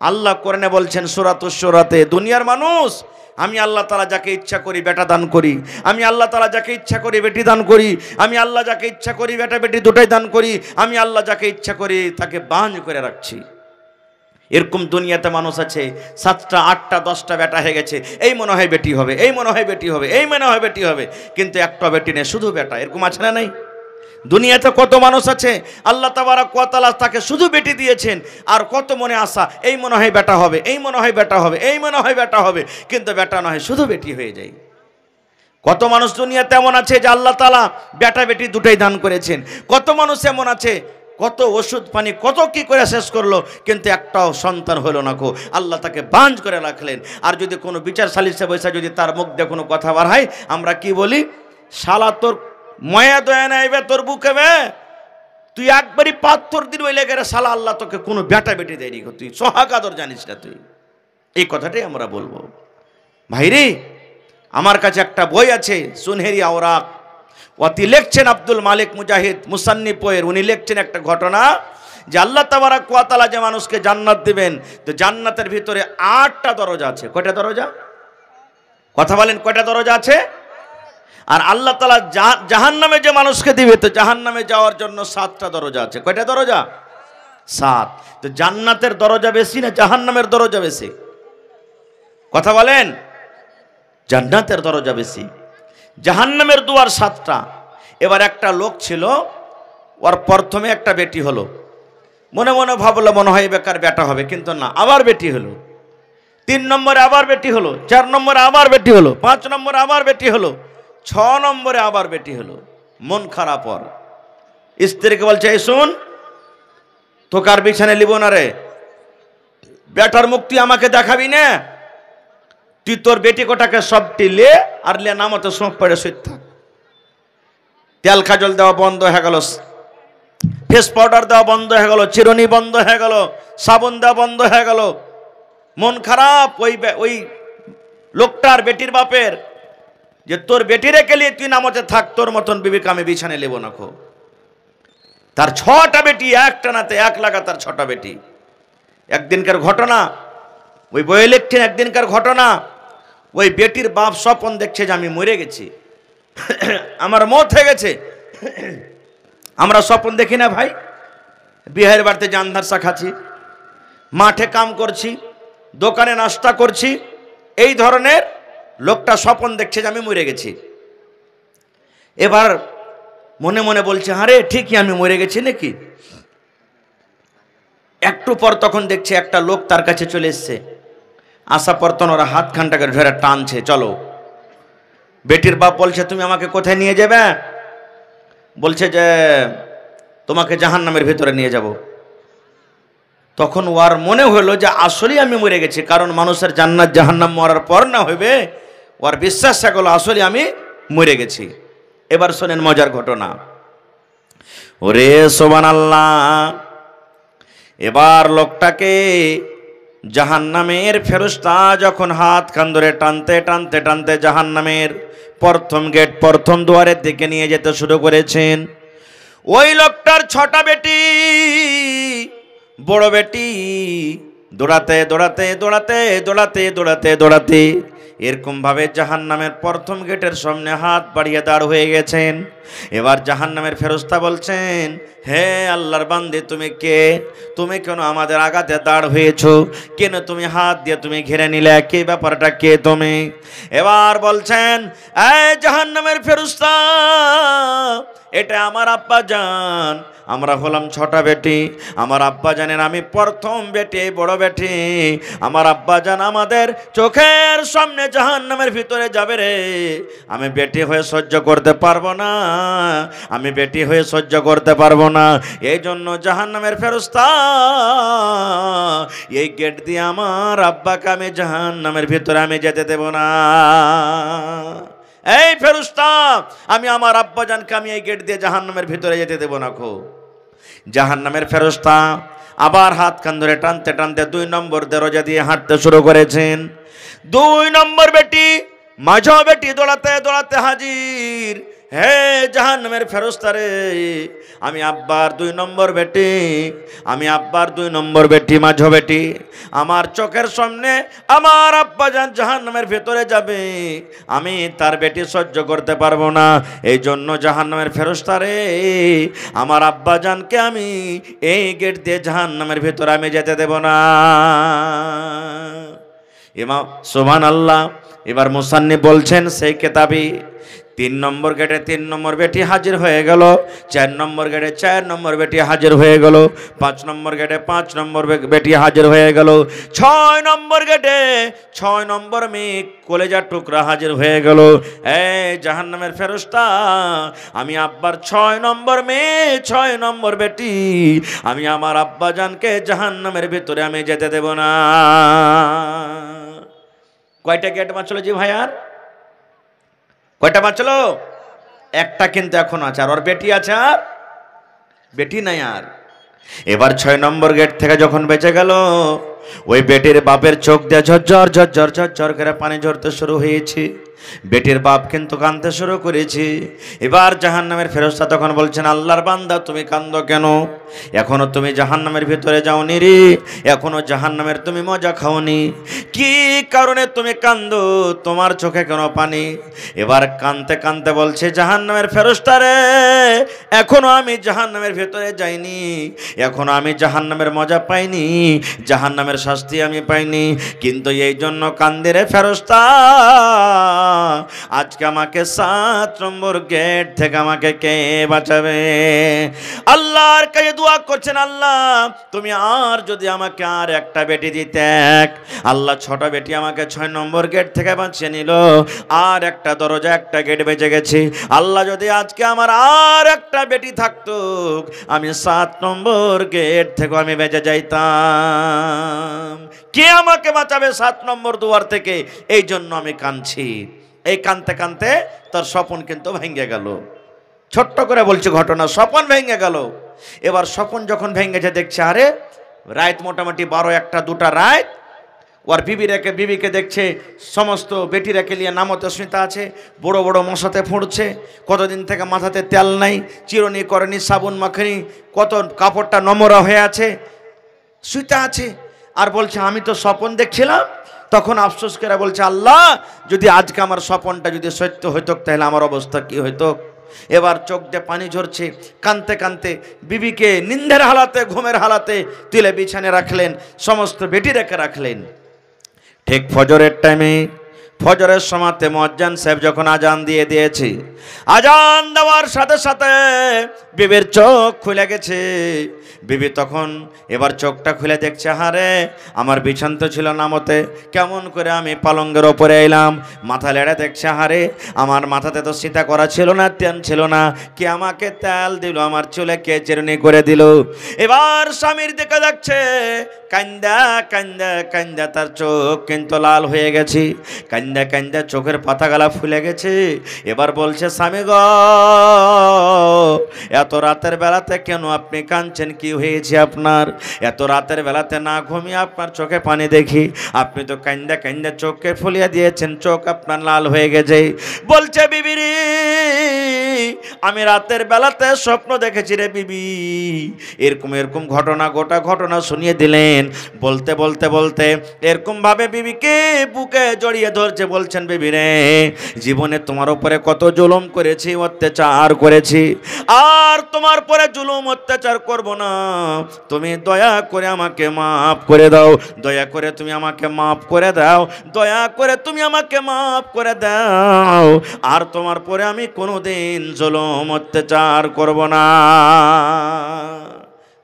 আল্লাহ কোরআনে বলছেন সূরাতুশ শূরাতে, দুনিয়ার মানুষ, আমি আল্লাহ তাআলা যাকে ইচ্ছা করি বেটা দান করি, আমি আল্লাহ তাআলা যাকে ইচ্ছা করি বেটি দান করি, আমি আল্লাহ যাকে ইচ্ছা করি বেটা বেটি দুটাই দান করি, আমি আল্লাহ যাকে ইচ্ছা করি তাকে বাঁধ করে রাখছি। এরকম দুনিয়াতে মানুষ আছে 7টা 8টা 10টা বেটা হয়ে গেছে, এই মনে হয় বেটি হবে, এই মনে হয় বেটি হবে, এই মনে হয় বেটি হবে, কিন্তু একটা বেটি নেই, শুধু বেটা। এরকম আছে না নাই? দুনিয়াতে কত মানুষ আছে আল্লাহ তাবারক ওয়া তাআলা তাকে শুধু বেটি দিয়েছেন, আর কত মনে আশা, এই মনে হয় বেটা হবে, এই মনে হয় বেটা হবে, এই মনে হয় বেটা হবে, কিন্তু বেটা নয়, শুধু বেটি হয়ে যায়। কত মানুষ দুনিয়াতে এমন আছে যে আল্লাহ তাআলা বেটা বেটি দুটাই দান করেছেন। কত মানুষ এমন আছে কত ওষুধ পানি কত কি করে শেষ করলো, কিন্তু একটাও সন্তান হলো না গো, আল্লাহ তাকে বাঁধ করে রাখলেন। আর যদি কোনো বিচার সালিসে বসে যদি তার মুখ দিয়ে কোনো কথা বার হয়, আমরা কি বলি? শালা তোর ময়া দয়া নাইবে তোর বুকে বে, তুই একবারই পাথর দিন ওই লেগে শালা আল্লাহ তোকে কোনো বেটা বেটি দেয়নি, তুই সোহাগাদর জানিস না তুই। এই কথাটাই আমরা বলবো। ভাইরে, আমার কাছে একটা বই আছে সুনহেরি আওরাক, ওয়াতি লিখছেন আব্দুল মালিক মুজাহিদ মুসান্নিফের, উনি লিখছেন একটা ঘটনা যে আল্লাহ তাবারক ওয়া তাআলা যে মানুষকে জান্নাত দিবেন, তো জান্নাতের ভিতরে 8টা দরজা আছে। কয়টা দরজা? কথা বলেন, কয়টা দরজা আছে? আর আল্লাহ তাআলা জাহান্নামে যে মানুষকে দিবে, তো জাহান্নামে যাওয়ার জন্য 7টা দরজা আছে। কয়টা দরজা? 7। তো জান্নাতের দরজা বেশি না জাহান্নামের দরজা বেশি? কথা বলেন। জান্নাতের দরজা বেশি, জাহান্নামের দুয়ার 7টা। এবার একটা লোক ছিল, ওর প্রথমে একটা বেটি হলো, মনে মনে ভাবলো মনে হয় বেকার বেটা হবে, কিন্তু না, আবার বেটি হলো। 3 নম্বরে আবার বেটি হলো, 4 নম্বরে আবার বেটি হলো, 5 নম্বরে আবার বেটি হলো, 6 নম্বরে আবার বেটি হলো। মন খারাপ ওর, স্ত্রীকে বলছে, এই শুন, তোকে আর বিছানে লিব না রে, বেটার মুখ তুই আমাকে দেখাবি না, তুই তোর বেটি কোটাকে সবটি লে আর লে নামতে সোঁপ পড়ে শুয়ে থাক। তেল কাজল দেওয়া বন্ধ হয়ে গেল, ফেস পাউডার দেওয়া বন্ধ হয়ে গেল, চিরুনি বন্ধ হয়ে গেল, সাবুন দেওয়া বন্ধ হয়ে গেল। মন খারাপ ওই লোকটার বেটির বাপের, যে তোর বেটি রেখে নিয়ে তুই নামতে থাক, তোর মতন বিবিকে আমি বিছানে নেব না খো। তার 6টা বেটি, একটা নাতে এক লাগাতার 6টা বেটি। একদিনকার ঘটনা, ওই বইয়ে লিখছেন একদিনকার ঘটনা, ওই বেটির বাপ স্বপন দেখছে যে আমি মরে গেছি, আমার মত হয়ে গেছে। আমরা স্বপন দেখি না ভাই? বিয়ের বাড়িতে জানদারসা খাচ্ছি, মাঠে কাম করছি, দোকানে নাস্তা করছি, এই ধরনের লোকটা স্বপন দেখছে যে আমি মরে গেছি। এবার মনে মনে বলছে, আরে ঠিকই আমি মরে গেছি নাকি। একটু পর তখন দেখছে একটা লোক তার কাছে চলে এসছে, আসা পর তখন ওরা হাত খানটাকে ধরে টানছে, চলো। বেটির বাপ বলছে, তুমি আমাকে কোথায় নিয়ে যাবে? বলছে যে তোমাকে জাহান্নামের ভিতরে নিয়ে যাব। তখন ওর মনে হলো যে আসলেই আমি মরে গেছি, কারণ মানুষের জান্নাত জাহান্নাম মরার পর না হইবে, ওর বিশ্বাস থাকলো আসলে আমি মরে গেছি। এবার শোনেন মজার ঘটনা। ওরে সুবহানাল্লাহ, এবার লোকটাকে জাহান্নামের ফেরেশতা যখন হাত কান ধরে টানতে টানতে টানতে জাহান্নামের প্রথম গেট, প্রথম দুয়ারের দিকে নিয়ে যেতে শুরু করেছেন, ওই লোকটার 6টা বেটি, বড় বেটি দৌড়াতে দৌড়াতে দৌড়াতে দৌড়াতে দৌড়াতে দৌড়াতে এরকমভাবে জাহান্নামের প্রথম গেটের সামনে হাত বাড়িয়ে দাঁড় হয়ে গেছেন। এবার জাহান্নামের ফেরেশতা বলছেন, হে আল্লাহর বান্দে, তুমি কে? তুমি কেন আমাদের আগাতে দাঁড় হয়েছো? কেন তুমি হাত দিয়ে তুমি ঘিরে নিলে? কে ব্যাপারটা, কে তুমি? এবার বলছেন, এই জাহান্নামের ফেরেশতা, এটা আমার আব্বা জান, আমরা হলাম 6টা বেটি। আমার আব্বা জানেন আমি প্রথম বেটি, বড় বেটি। আমার আব্বা জান আমাদের চোখের সামনে জাহান্নামের ভিতরে যাবে রে, আমি বেটি হয়ে সহ্য করতে পারবো না, আমি বেটি হয়ে সহ্য করতে পারবো না। এই জন্য জাহান্নামের ফেরেশতা এই গেট দিয়ে আমার আব্বাকে আমি জাহান্নামের ভিতরে আমি যেতে দেব না। এই ফেরেশতা, আমি আমার আব্বাজানকে আমি এই গেট দিয়ে জাহান্নামের ভিতরে যেতে দেব না। খো জাহান্নামের ফেরেশতা আবার হাত কান ধরে টানতে টানতে 2 নম্বর দরজা দিয়ে হাঁটতে শুরু করেছেন। 2 নম্বর বেটি, মাঝো বেটি দৌড়াতে দৌড়াতে হাজির। হে জাহান্নামের ফেরেশতা রে, আমি আব্বার 2 নম্বর বেটি, আমি আব্বার 2 নম্বর বেটি, মাঝো বেটি। আমার চোখের সামনে আমার আব্বা জাহান্নামের ভেতরে যাবে, আমি তার বেটি সহ্য করতে পারবো না। এই জন্য জাহান্নামের ফেরেশতা রে, আমার আব্বা জানকে আমি এই গেট দিয়ে জাহান্নামের ভেতরে আমি যেতে দেব না। ইমাম সুবহানাল্লাহ। এবার মুসান্নিফ বলছেন সেই কিতাবি 3 নম্বর গেটে 3 নম্বর বেটি হাজির হয়ে গেল, 4 নম্বর গেটে 4 নম্বর বেটি হাজির হয়ে গেল, 5 নম্বর গেটে 5 নম্বর বেটি হাজির হয়ে গেল, 6 নম্বর গেটে 6 নম্বর মেয়ে কলেজার টুকরা হাজির হয়ে গেল। এই জাহান্নামের ফেরেশতা, আমি আব্বার 6 নম্বর মেয়ে, 6 নম্বর বেটি, আমি আমার আব্বা জানকে জাহান্নামের ভিতরে আমি যেতে দেব না। কয়টা গেট বাঁচলো জি ভাইয়ার? কয়টা বাঁচলো? একটা কিন্তু এখন আছে, আর ওর বেটি আছে, আর বেটি নাই আর। এবার 6 নম্বর গেট থেকে যখন বেঁচে গেল, ওই বেটির বাপের চোখ দিয়ে ঝরঝর ঝরঝর ঝরঝর করে পানি ঝরতে শুরু হয়েছে। বেটির বাপ কিন্তু কাঁদতে শুরু করেছে। এবার জাহান্নামের ফেরেশতা তখন বলছেন, আল্লাহর বান্দা তুমি কাঁদো কেন? এখনো তুমি জাহান্নামের ভিতরে যাওনি রে, এখনো জাহান্নামের তুমি মজা খাওনি, কি কারণে তুমি কাঁদো? তোমার চোখে কেন পানি? এবার কাঁদতে কাঁদতে বলছে জাহান্নামের ফেরেশতা রে, এখনো আমি জাহান্নামের ভিতরে যাইনি, এখনো আমি জাহান্নামের মজা পাইনি, জাহান্নামের শাস্তি আমি পাইনি, কিন্তু এই জন্য কান্দে রে ফেরেশতা, আজকে আমাকে 7 নম্বর গেট থেকে আমাকে কে বাঁচাবে? আল্লাহর কাছে দোয়া করছেন, আল্লাহ তুমি আর যদি আমাকে আর একটা বেটি দিতে। আল্লাহ 6টা বেটি আমাকে 6 নম্বর গেট থেকে বাঁচিয়ে নিল, আর একটা দরজা একটা গেট বেঁচে গেছে। আল্লাহ যদি আজকে আমার আর একটা বেটি থাকতো, আমি 7 নম্বর গেট থেকে আমি বেঁচে যাইতাম। কে আমাকে বাঁচাবে 7 নম্বর দুয়ার থেকে? এই জন্য আমি কাঁদছি। এই কাঁদতে কাঁদতে তার স্বপ্ন কিন্তু ভেঙে গেল। ছোট্ট করে বলছি ঘটনা, স্বপ্ন ভেঙে গেল। এবার স্বপ্ন যখন ভেঙেছে দেখছে আরে রাত মোটামুটি 12, 1, 2টা রাত। ওর বিবিকে দেখছে সমস্ত বেটি রেখে নিয়ে নামতে শুইতে আছে, বড় বড় মশাতে ফুঁড়ছে, কতদিন থেকে মাথাতে তেল নাই, চিরুনি করেনি, সাবুন মাখেনি, কত কাপড়টা নোংরা হয়ে আছে, শুইতে আছে। আর বলছে আমি তো স্বপ্ন দেখছিলাম। তখন আফসোস করে বলছে, আল্লাহ যদি আজকে আমার স্বপ্নটা যদি সত্য হইতো তাহলে আমার অবস্থা কি হইতো? এবার চোখ দিয়ে পানি ঝরছে, কাঁদতে কাঁদতে বিবিকে নিন্দের হালাতে, ঘুমের হালাতে তুলে বিছানে রাখলেন, সমস্ত বেটি রেখে রাখলেন। ঠিক ফজরের টাইমে, ফজরের সময়তে মুয়াজ্জিন সাহেব যখন আজান দিয়ে দিয়েছে, আজান দেওয়ার সাথে সাথে বিবির চোখ খুলে গেছে। বিবি তখন এবার চোখটা খুলে দেখছে, হারে আমার বিছান তো ছিল নামতে, কেমন করে আমি পালঙ্গের ওপরে এলাম? মাথা লেড়ে দেখছে, হারে আমার মাথাতে তো সীতা করা ছিল না, তেল ছিল না, কে আমাকে তেল দিল? আমার চুলে কে চিরুনি করে দিল? এবার স্বামীর দিকে দেখছে, কান্দা কান্দা কান্দা তার চোখ কিন্তু লাল হয়ে গেছে, কান্দা কান্দা চোখের পাতাগালা ফুলে গেছে। এবার বলছে, স্বামী গো, এত রাতের বেলাতে কেন আপনি কাঁদছেন? কি হয়েছে আপনার? এত রাতের বেলাতে না ঘুমিয়ে আপনার চোখে পানি দেখি, আপনি তো কান্দা কান্দা চোখকে ফুলিয়ে দিয়েছেন, চোখ আপনার লাল হয়ে গেছে। বলছে বিবি রে, আমি রাতের বেলাতে স্বপ্ন দেখেছি রে বিবি। এরকম এরকম ঘটনা, গোটা ঘটনা শুনিয়ে দিলেন। বলতে বলতে বলতে এরকম ভাবে বিবিকে বুকে জড়িয়ে ধরছে, বলছেন বিবি রে, জীবনে তোমার উপরে কত জুলুম করেছি, অত্যাচার করেছি, আর তোমার পরে জুলুম অত্যাচার করব না। তুমি দয়া করে আমাকে মাফ করে দাও, দয়া করে তুমি আমাকে মাফ করে দাও, দয়া করে তুমি আমাকে মাফ করে দাও, আর তোমার পরে আমি কোনোদিন জুলুম অত্যাচার করব না।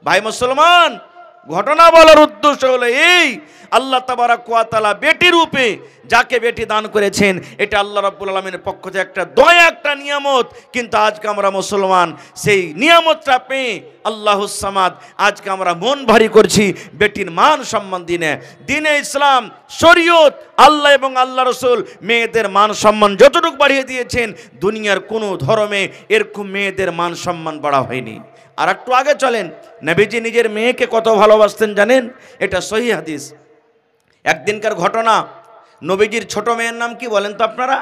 ভাই মুসলমান, ঘটনা বলার উদ্দেশ্য হলো এই, আল্লাহ তাবারক ওয়া তাআলা বেটি রূপে যাকে বেটি দান করেছেন, এটা আল্লাহ রাব্বুল আলামিনের পক্ষ থেকে একটা দয়া, একটা নিয়ামত। কিন্তু আজকে আমরা মুসলমান সেই নিয়ামতটা পেয়ে আল্লাহুস সামাদ, আজকে আমরা মন ভারী করছি, বেটির মান সম্মান দিনে ইসলাম শরীয়ত আল্লাহ এবং আল্লাহ রসুল মেয়েদের মান সম্মান যতটুকু বাড়িয়ে দিয়েছেন, দুনিয়ার কোনো ধর্মে এরকম মেয়েদের মান সম্মান বাড়া হয়নি। আর একটু আগে চলেন, নবীজি নিজের মেয়েকে কত ভালোবাসতেন জানেন? এটা সহিহ হাদিস। একদিনকার ঘটনা, নবীজির ছোট মেয়ের নাম কি বলেন তো আপনারা?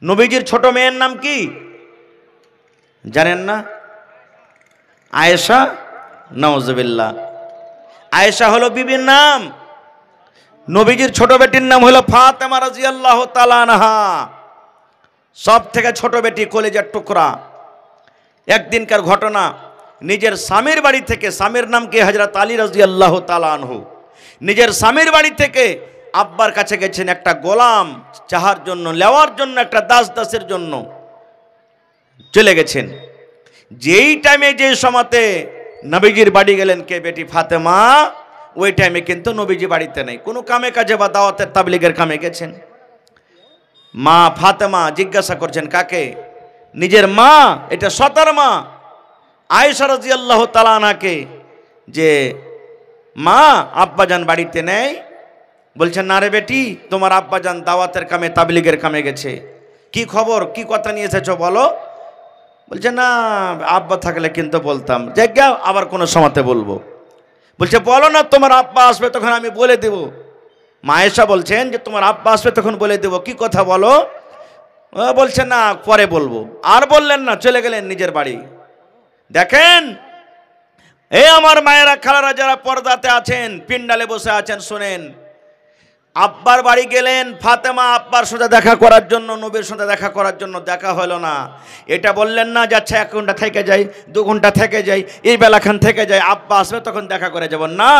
নবীজির ছোট মেয়ের নাম কি জানেন না? আয়েশা। নাউজুবিল্লাহ। আয়েশা হলো বিবির নাম। নবীজির ছোট বেটির নাম হলো ফাতেমা রাদিয়াল্লাহু তাআলা আনহা, সব থেকে ছোট বেটি, কলিজার টুকরা। একদিনকার ঘটনা, নিজের স্বামীর বাড়ি থেকে, স্বামীর নাম কি হযরত আলী রাদিয়াল্লাহু তাআলা আনহু, নিজের স্বামীর বাড়ি থেকে আব্বার কাছে গেছেন একটা গোলাম চাহার জন্য, নেওয়ার জন্য, একটা দাসের জন্য চলে গেছেন। যেই টাইমে, যে সময়তে নবীজির বাড়ি গেলেন কে? বেটি ফাতেমা। ওই টাইমে কিন্তু নবীজি বাড়িতে নেই, কোনো কামে কাজে বা দাওয়াতের তাবলীগের কামে গেছেন। মা ফাতেমা জিজ্ঞাসা করছেন কাকে? নিজের মা, এটা সতার মা আয়েশা রাদিয়াল্লাহু তাআলা আনহাকে, যে মা আব্বাজান বাড়িতে নেই। বলছেন না রে বেটি, তোমার আব্বাজান দাওয়াতের কামে, তাবলীগের কামে গেছে। কি খবর, কি কথা নিয়ে এসেছো বলো? বলছে না, আব্বা থাকলে কিন্তু বলতাম, জায়গা আবার কোনো সময়তে বলবো। বলছে বলো না, তোমার আব্বা আসবে তখন আমি বলে দেব। মা আয়েশা বলছেন যে তোমার আব্বা আসবে তখন বলে দেব, কি কথা বলো? বলছে না, পরে বলবো। আর বললেন না, চলে গেলেন নিজের বাড়ি। দেখেন, এই আমার মায়েরা, খালারা, যারা পর্দাতে আছেন, পিন্ডালে বসে আছেন, শুনেন। আব্বার বাড়ি গেলেন ফাতেমা আব্বার সাথে দেখা করার জন্য, নবীর সাথে দেখা করার জন্য। দেখা হলো না। এটা বললেন না যে আচ্ছা 1 ঘন্টা থেকে যাই, 2 ঘন্টা থেকে যাই, এই বেলাখান থেকে যাই, আব্বা আসবে তখন দেখা করে যাব না।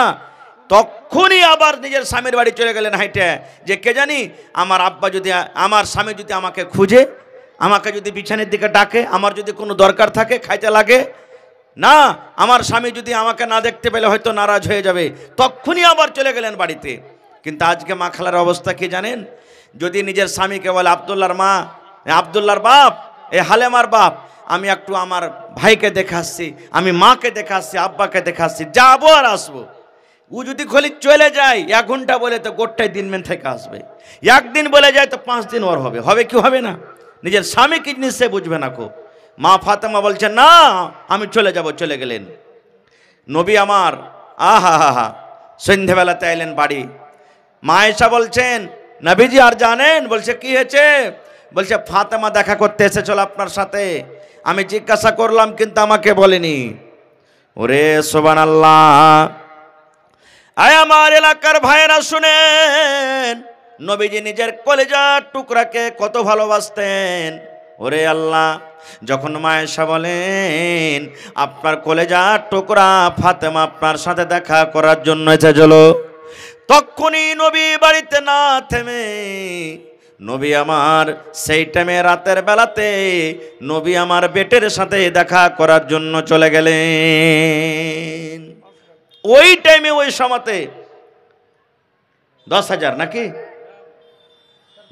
তখনই আবার নিজের স্বামীর বাড়ি চলে গেলেন হাইটে, যে কে জানি আমার আব্বা যদি, আমার স্বামী যদি আমাকে খুঁজে, আমাকে যদি বিছানের দিকে ডাকে, আমার যদি কোনো দরকার থাকে, খাইতে লাগে না, আমার স্বামী যদি আমাকে না দেখতে পেলে হয়তো নারাজ হয়ে যাবে, তখনই আবার চলে গেলেন বাড়িতে। কিন্তু আজকে মা খালার অবস্থা কি জানেন? যদি নিজের স্বামীকে বলে, আব্দুল্লাহর মা, আব্দুল্লাহর বাপ, এ হালেমার বাপ, আমি একটু আমার ভাইকে দেখে আসছি, আমি মাকে দেখে আসছি, আব্বাকে দেখে আসছি, যাবো আর আসবো। ও যদি খলি চলে যায় 1 ঘন্টা বলে, তো গোটাই দিনমেন থেকে আসবে। 1 দিন বলে যায় তো 5 দিন ওর হবে, হবে কি হবে না? নিজের স্বামী কি জিনিস সে বুঝবে না কো। মা ফাতেমা বলছে না, আমি চলে যাব। চলে গেলেন। নবী আমার আহা হা হা সন্ধ্যাবেলাতে এলেন বাড়ি। মা আয়েশা বলছেন, নবীজি আর জানেন? বলছে কি হয়েছে? বলছে ফাতেমা দেখা করতে এসেছিল আপনার সাথে, আমি জিজ্ঞাসা করলাম কিন্তু আমাকে বলেনি। ওরে সুবহানাল্লাহ। আয় আমার এলাকার ভাইয়েরা শুনেন, নবীজি নিজের কলিজার টুকরাকে কত ভালোবাসতেন। ওরে আল্লাহ, যখন মা আয়েশা বলেন আপনার কলিজার টুকরা ফাতেমা আপনার সাথে দেখা করার জন্য এসেছিল, তখনই নবী বাড়িতে না থেমে, নবী আমার সেই টাইমে রাতের বেলাতে নবী আমার বেটের সাথে দেখা করার জন্য চলে গেলেন। ওই টাইমে, ওই সময়তে 10,000 নাকি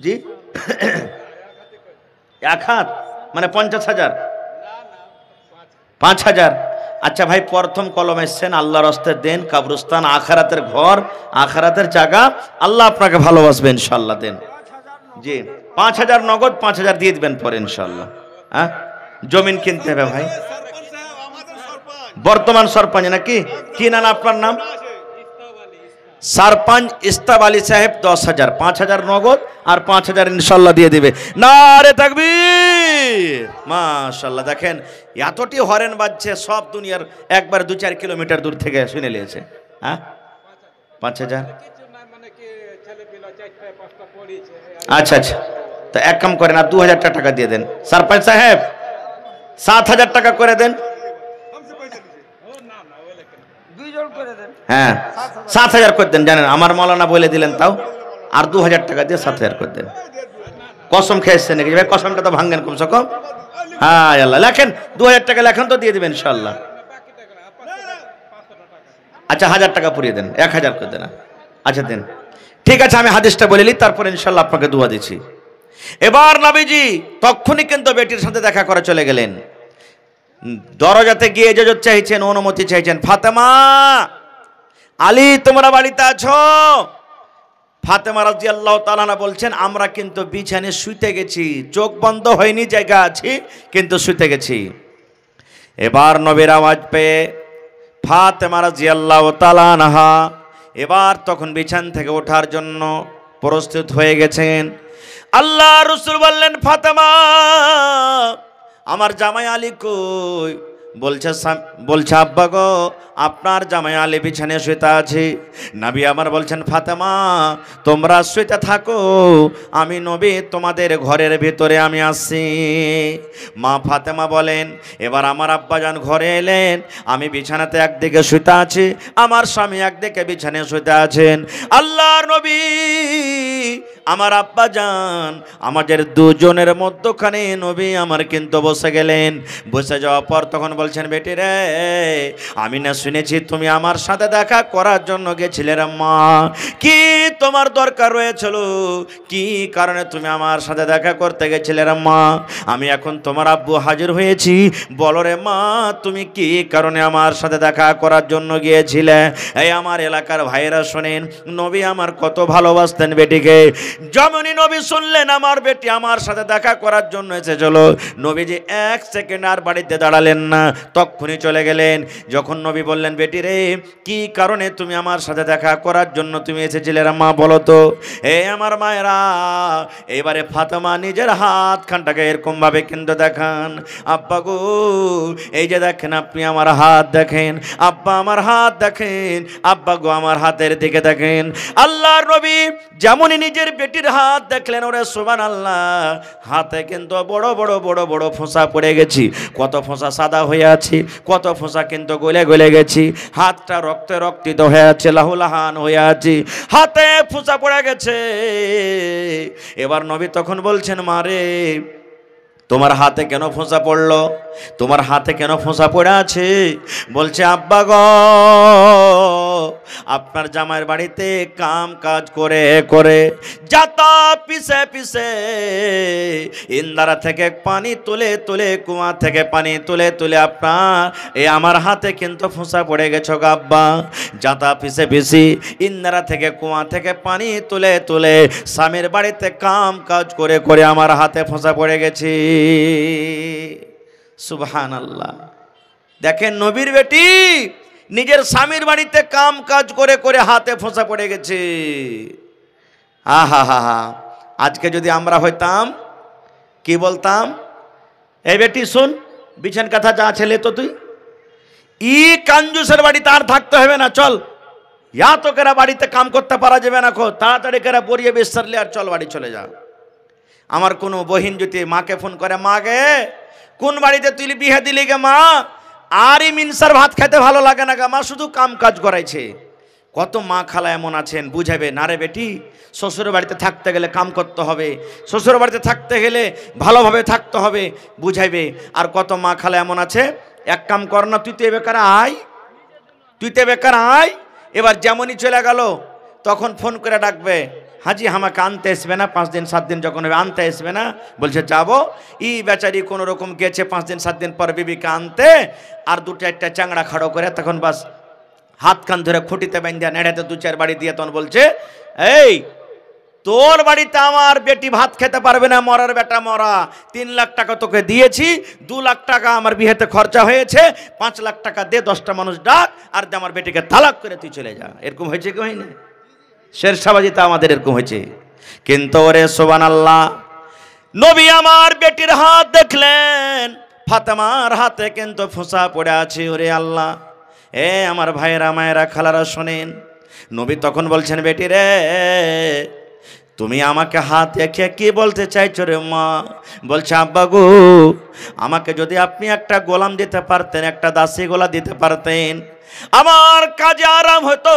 জি? 1 হাত মানে 50,000, 5,000। আচ্ছা ভাই, প্রথম কলম এসছেন, আল্লাহর রাস্তায় দেন, কবরস্থান আখিরাতের ঘর, আখিরাতের জায়গা, আল্লাহ আপনাকে ভালোবাসবে ইনশাআল্লাহ। দেন জি, 5,000 নগদ, 5,000 দিয়ে দিবেন পরে ইনশাআল্লাহ। হ্যাঁ, জমিন কিনতে হবে ভাই। বর্তমান সরপঞ্চ নাকি? কি নাম আপনার নাম? सरपंच इस्ताब আলী সাহেব 10,000, 5,000 নগদ আর 5,000 ইনশাল্লাহ দিয়ে দিবে। নারে তাকবীর, মাশাআল্লাহ। দেখেন এতটি হরেন বাজছে, সব দুনিয়ার একবার 2-4 কিলোমিটার দূর থেকে শুনে নিয়েছে। হ্যাঁ 5,000। আচ্ছা আচ্ছা, তো এক কাম করেন, আর 2,000 টাকা দিয়ে দেন সরপঞ্চ সাহেব, 7,000 টাকা করে দেন। হ্যাঁ 7,000 করে দেন। জানেন আমার মৌলানা বলে দিলেন, তাও আর 2,000 টাকা দিয়ে 7,000 করে দেন। কসম খেয়েছেন নাকি ভাই? কসমটা তো ভাঙেন কমসে কম। হ্যাঁ আল্লাহ, লেখেন 2,000 টাকা লেখেন, তো দিয়ে দিবেন ইনশাল্লাহ। আচ্ছা 1,000 টাকা পুরিয়ে দেন, 1,000 করে দেন। আচ্ছা দেন, ঠিক আছে, আমি হাদিসটা বলে নিই, তারপর ইনশাল্লাহ আপনাকে দোয়া দিচ্ছি। এবার নবীজি তখনই কিন্তু বেটির সাথে দেখা করে চলে গেলেন। দরজাতে গিয়ে ইজাজত চাইছেন, অনুমতি চাইছেন। ফাতেমা, আলী তোমরা বাড়িতে আছো? ফাতেমা রাদিয়াল্লাহু তাআলা আনহা বলছেন, আমরা কিন্তু বিছানায় শুইতে গেছি, চোখ বন্ধ হয়নি, জায়গা আছি, কিন্তু শুইতে গেছি। এবার নবীর আওয়াজ পেয়ে ফাতেমা রাদিয়াল্লাহু তাআলা আনহা এবার তখন বিছানা থেকে ওঠার জন্য প্রস্তুত হয়ে গেছেন। আল্লাহ রাসূল বললেন, ফাতেমা আমার জামাই আলী কই? বলছে আব্বা গো, আপনার জামাই আলী বিছানায় শুইতে আছে। নবী আমার বলছেন, ফাতেমা তোমরা শুইতে থাকো, আমি নবী তোমাদের ঘরের ভিতরে আমি আসছি। মা ফাতেমা বলেন, এবার আমার আব্বাজান ঘরে এলেন, আমি বিছানাতে একদিকে শুইতে আছি, আমার স্বামী একদিকে বিছানায় শুইতে আছেন। আল্লাহর নবী আমার আব্বাজান আমাদের দুজনের মধ্যখানে নবী আমার কিন্তু বসে গেলেন। বসে যাওয়ার পর তখন বলছেন, বেটি রে, আমি না শুনেছি তুমি আমার সাথে দেখা করার জন্য গেছিলে রে মা, কি তোমার দরকার রয়েছিল, কি কারণে তুমি আমার সাথে দেখা করতে গেছিলে রে মা? আমি এখন তোমার আব্বু হাজির হয়েছি, বলো রে মা তুমি কি কারণে আমার সাথে দেখা করার জন্য গিয়েছিলে? এই আমার এলাকার ভাইয়েরা শোনেন, নবী আমার কত ভালোবাসতেন বেটিকে। যেমনই নবী শুনলেন আমার বেটি আমার সাথে দেখা করার জন্য এসেছিল, নবীজি 1 সেকেন্ড আর বাড়িতে দাঁড়ালেন না, তখনই চলে গেলেন। যখন নবী বললেন, বেটি রে কি কারণে তুমি আমার সাথে দেখা করার জন্য তুমি এসেছিলে রে মা, বলো তো। এই আমার মায়েরা, এবারে ফাতেমা নিজের হাত খানটাকে এরকম ভাবে কিন্তু দেখান, আব্বা গো এই যে দেখেন, আপনি আমার হাত দেখেন, আব্বা আমার হাত দেখেন, আব্বা গো আমার হাতের দিকে দেখেন। আল্লাহর নবী যেমনই নিজের বেটির হাত দেখলেন, ওরে সুবহানাল্লাহ, হাতে কিন্তু বড় বড় বড় বড় ফোঁসা পড়ে গেছি, কত ফোঁসা সাদা হয়ে আছে, কত ফোঁসা কিন্তু গলে গলে গেছি, হাতটা রক্তে রক্তিত হয়ে আছে, লাহুলাহান হয়ে আছে, হাতে ফোঁসা পড়ে গেছে। এবার নবী তখন বলছেন, মারে তোমার হাতে কেন ফোঁসা পড়লো, তোমার হাতে কেন ফোঁসা পড়ে আছে? বলছে, আব্বা গো আপনার জামাইয়ের বাড়িতে কাম কাজ করে করে যাতা পিছে পিছে ইন্দারা থেকে পানি তুলে তুলে, কুয়া থেকে পানি তুলে তুলে আপনার এই আমার হাতে কিন্তু ফোঁসা পড়ে গেছো গো আব্বা। যাতা পিছে পিছি ইন্দারা থেকে কুয়া থেকে পানি তুলে তুলে স্বামীর বাড়িতে কাম কাজ করে করে আমার হাতে ফোঁসা পড়ে গেছি। সুবহানাল্লাহ। দেখেন নবীর বেটি নিজের স্বামীর বাড়িতে কাম কাজ করে করে হাতে ফোঁসা পড়ে গেছে। আহা হা হা, আজকে যদি আমরা হইতাম কি বলতাম, এই বেটি শুন, বিছান কথা যা ছেলে তো তুই ই কাঞ্জুসের বাড়িতে আর থাকতে হবে না, চল ইয়া তো কেরা বাড়িতে কাম করতে পারা যাবে না, খো তাড়াতাড়ি কেরা পরিয়ে বিস্তারলে আর চল বাড়ি চলে যা। আমার কোনো বহিন যদি মাকে ফোন করে, মা গে কোন বাড়িতে তুই বিয়ে দিলি গে মা, আরই মিনসার ভাত খেতে ভালো লাগে না গা মা, শুধু কাম কাজ করাইছে। কত মা খালা এমন আছেন বুঝাবে, না রে বেটি শ্বশুরের বাড়িতে থাকতে গেলে কাম করতে হবে, শ্বশুরের বাড়িতে থাকতে গেলে ভালোভাবে থাকতে হবে, বুঝাইবে। আর কত মা খালা এমন আছে, এক কাম কর না, তুই তো বেকার আয়, তুই তো বেকার আয়। এবার যেমনই চলে গেল তখন ফোন করে ডাকবে, হাজি আমাকে আনতে আসবে না, 5 দিন 7 দিন যখন আনতে আসবে না, বলছে যাবো। ই বেচারি কোনো রকম গেছে 5 দিন 7 দিন পর বিবিকে আনতে, আর 2-4টা চাংড়া খাড়ো করে তখন বাস হাত কান ধরে খুঁটিতে বাঁধিয়া নেড়াতে 2-4 বাড়ি দিয়ে তখন বলছে, এই তোর বাড়িতে আমার বেটি ভাত খেতে পারবে না, মরার বেটা মরা, 3 লাখ টাকা তোকে দিয়েছি, 2 লাখ টাকা আমার বিয়েতে খরচা হয়েছে, 5 লাখ টাকা দে, 10টা মানুষ ডাক, আর দে আমার বেটিকে তালাক করে তুই চলে যা। এরকম হয়েছে কি হয়নি? শেরশাহবাজিতে আমাদের এরকম হয়েছে। কিন্তু ওরে সুবহানাল্লাহ, নবী আমার বেটির হাত দেখলেন, ফাতেমার হাতে কিন্তু ফোঁসা পড়ে আছে। ওরে আল্লাহ, এ আমার ভাইয়েরা, মায়েরা, খালারা শোনেন, নবী তখন বলছেন, বেটি রে, তুমি আমাকে হাত রেখে কি বলতে চাইছো রে মা? বলছে, আব্বা গো, আমাকে যদি আপনি একটা গোলাম দিতে পারতেন, একটা দাসী গোলা দিতে পারতেন, আমার কাজে আরাম হতো,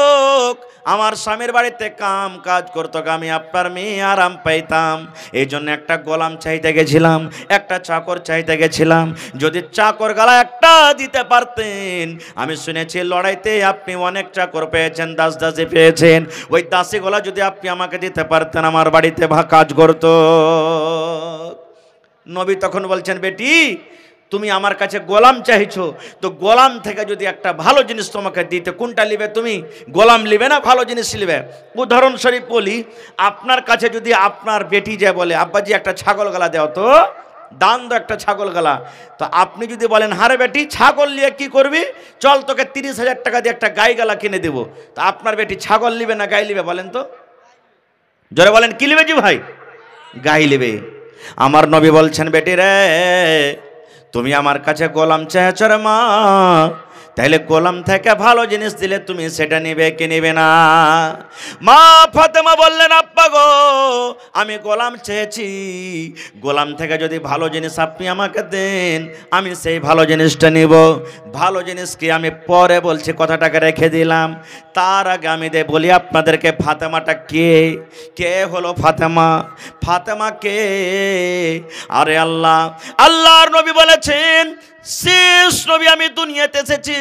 আমার স্বামীর বাড়িতে কাম কাজ করতো, আমি আপনার মেয়ে আরাম পাইতাম। এই জন্য একটা গোলাম চাইতে গেছিলাম, একটা চাকর চাইতে গেছিলাম। যদি চাকর গালা একটা দিতে পারতেন, আমি শুনেছি লড়াইতে আপনি অনেক চাকর পেয়েছেন, দাস দাসী পেয়েছেন, ওই দাসী গোলা যদি আপনি আমাকে দিতে পারতেন, আমার বাড়িতে কাজ করতো। নবী তখন বলছেন, বেটি, তুমি আমার কাছে গোলাম চাইছো, তো গোলাম থেকে যদি একটা ভালো জিনিস তোমাকে দিতে, কোনটা নিবে তুমি? গোলাম নিবে না ভালো জিনিস নিবে? উদাহরণস্বরূপ বলি, আপনার কাছে যদি আপনার বেটি যে বলে, আব্বাজি একটা ছাগল গলা দেও তো, দান দো একটা ছাগল গলা, তো আপনি যদি বলেন, হারে বেটি, ছাগল নিয়ে কি করবি, চল তোকে 30,000 টাকা দিয়ে একটা গাই গলা কিনে দেবো, তো আপনার বেটি ছাগল নিবে না গাই নিবে বলেন তো? জোরে বলেন, কি নিবে জি ভাই? গাই নিবে। আমার নবী বলছেন, বেটি রে, তুমি আমার কাছে গোলাম চেয়েছ রে মা, তাইলে গোলাম থেকে ভালো জিনিস দিলে তুমি সেটা নিবে কি নিবে না? মা ফাতেমা বললেন, আব্বা গো, আমি গোলাম চেয়েছি, গোলাম থেকে যদি ভালো জিনিস আপনি আমাকে দেন, আমি সেই ভালো জিনিসটা নিব। ভালো জিনিস কি আমি পরে বলছি, কথাটাকে রেখে দিলাম। তার আগে আমি বলি আপনাদেরকে, ফাতেমাটা কে? কে হলো ফাতেমা? ফাতেমা কে? আরে আল্লাহ, আল্লাহর নবী বলেছেন, শেষ নবী আমি দুনিয়াতে এসেছি,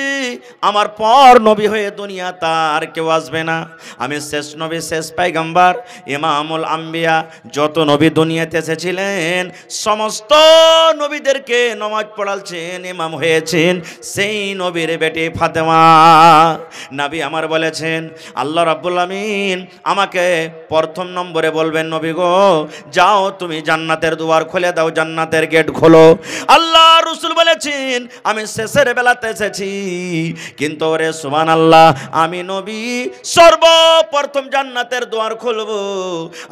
আমার পর নবী হয়ে দুনিয়া তার কেউ আসবে না। আমি শেষ নবী, শেষ পয়গম্বর, ইমামুল আম্বিয়া। যত নবী দুনিয়াতে এসেছিলেন, সমস্ত নবীদেরকে নামাজ পড়ালছেন, ইমাম হয়েছেন সেই নবীর বেটি ফাতেমা। নবী আমার বলেছেন, আল্লাহ রাব্বুল আমিন আমাকে প্রথম নম্বরে বলবেন, নবী গো, যাও তুমি জান্নাতের দুয়ার খুলে দাও, জান্নাতের গেট খোলো। আল্লাহ রাসূল বলেছেন, আমি শেষের বেলাতে এসেছি, কিন্তু ওরে সুবহানাল্লাহ, আমি নবী সর্বপ্রথম জান্নাতের দুয়ার খুলব,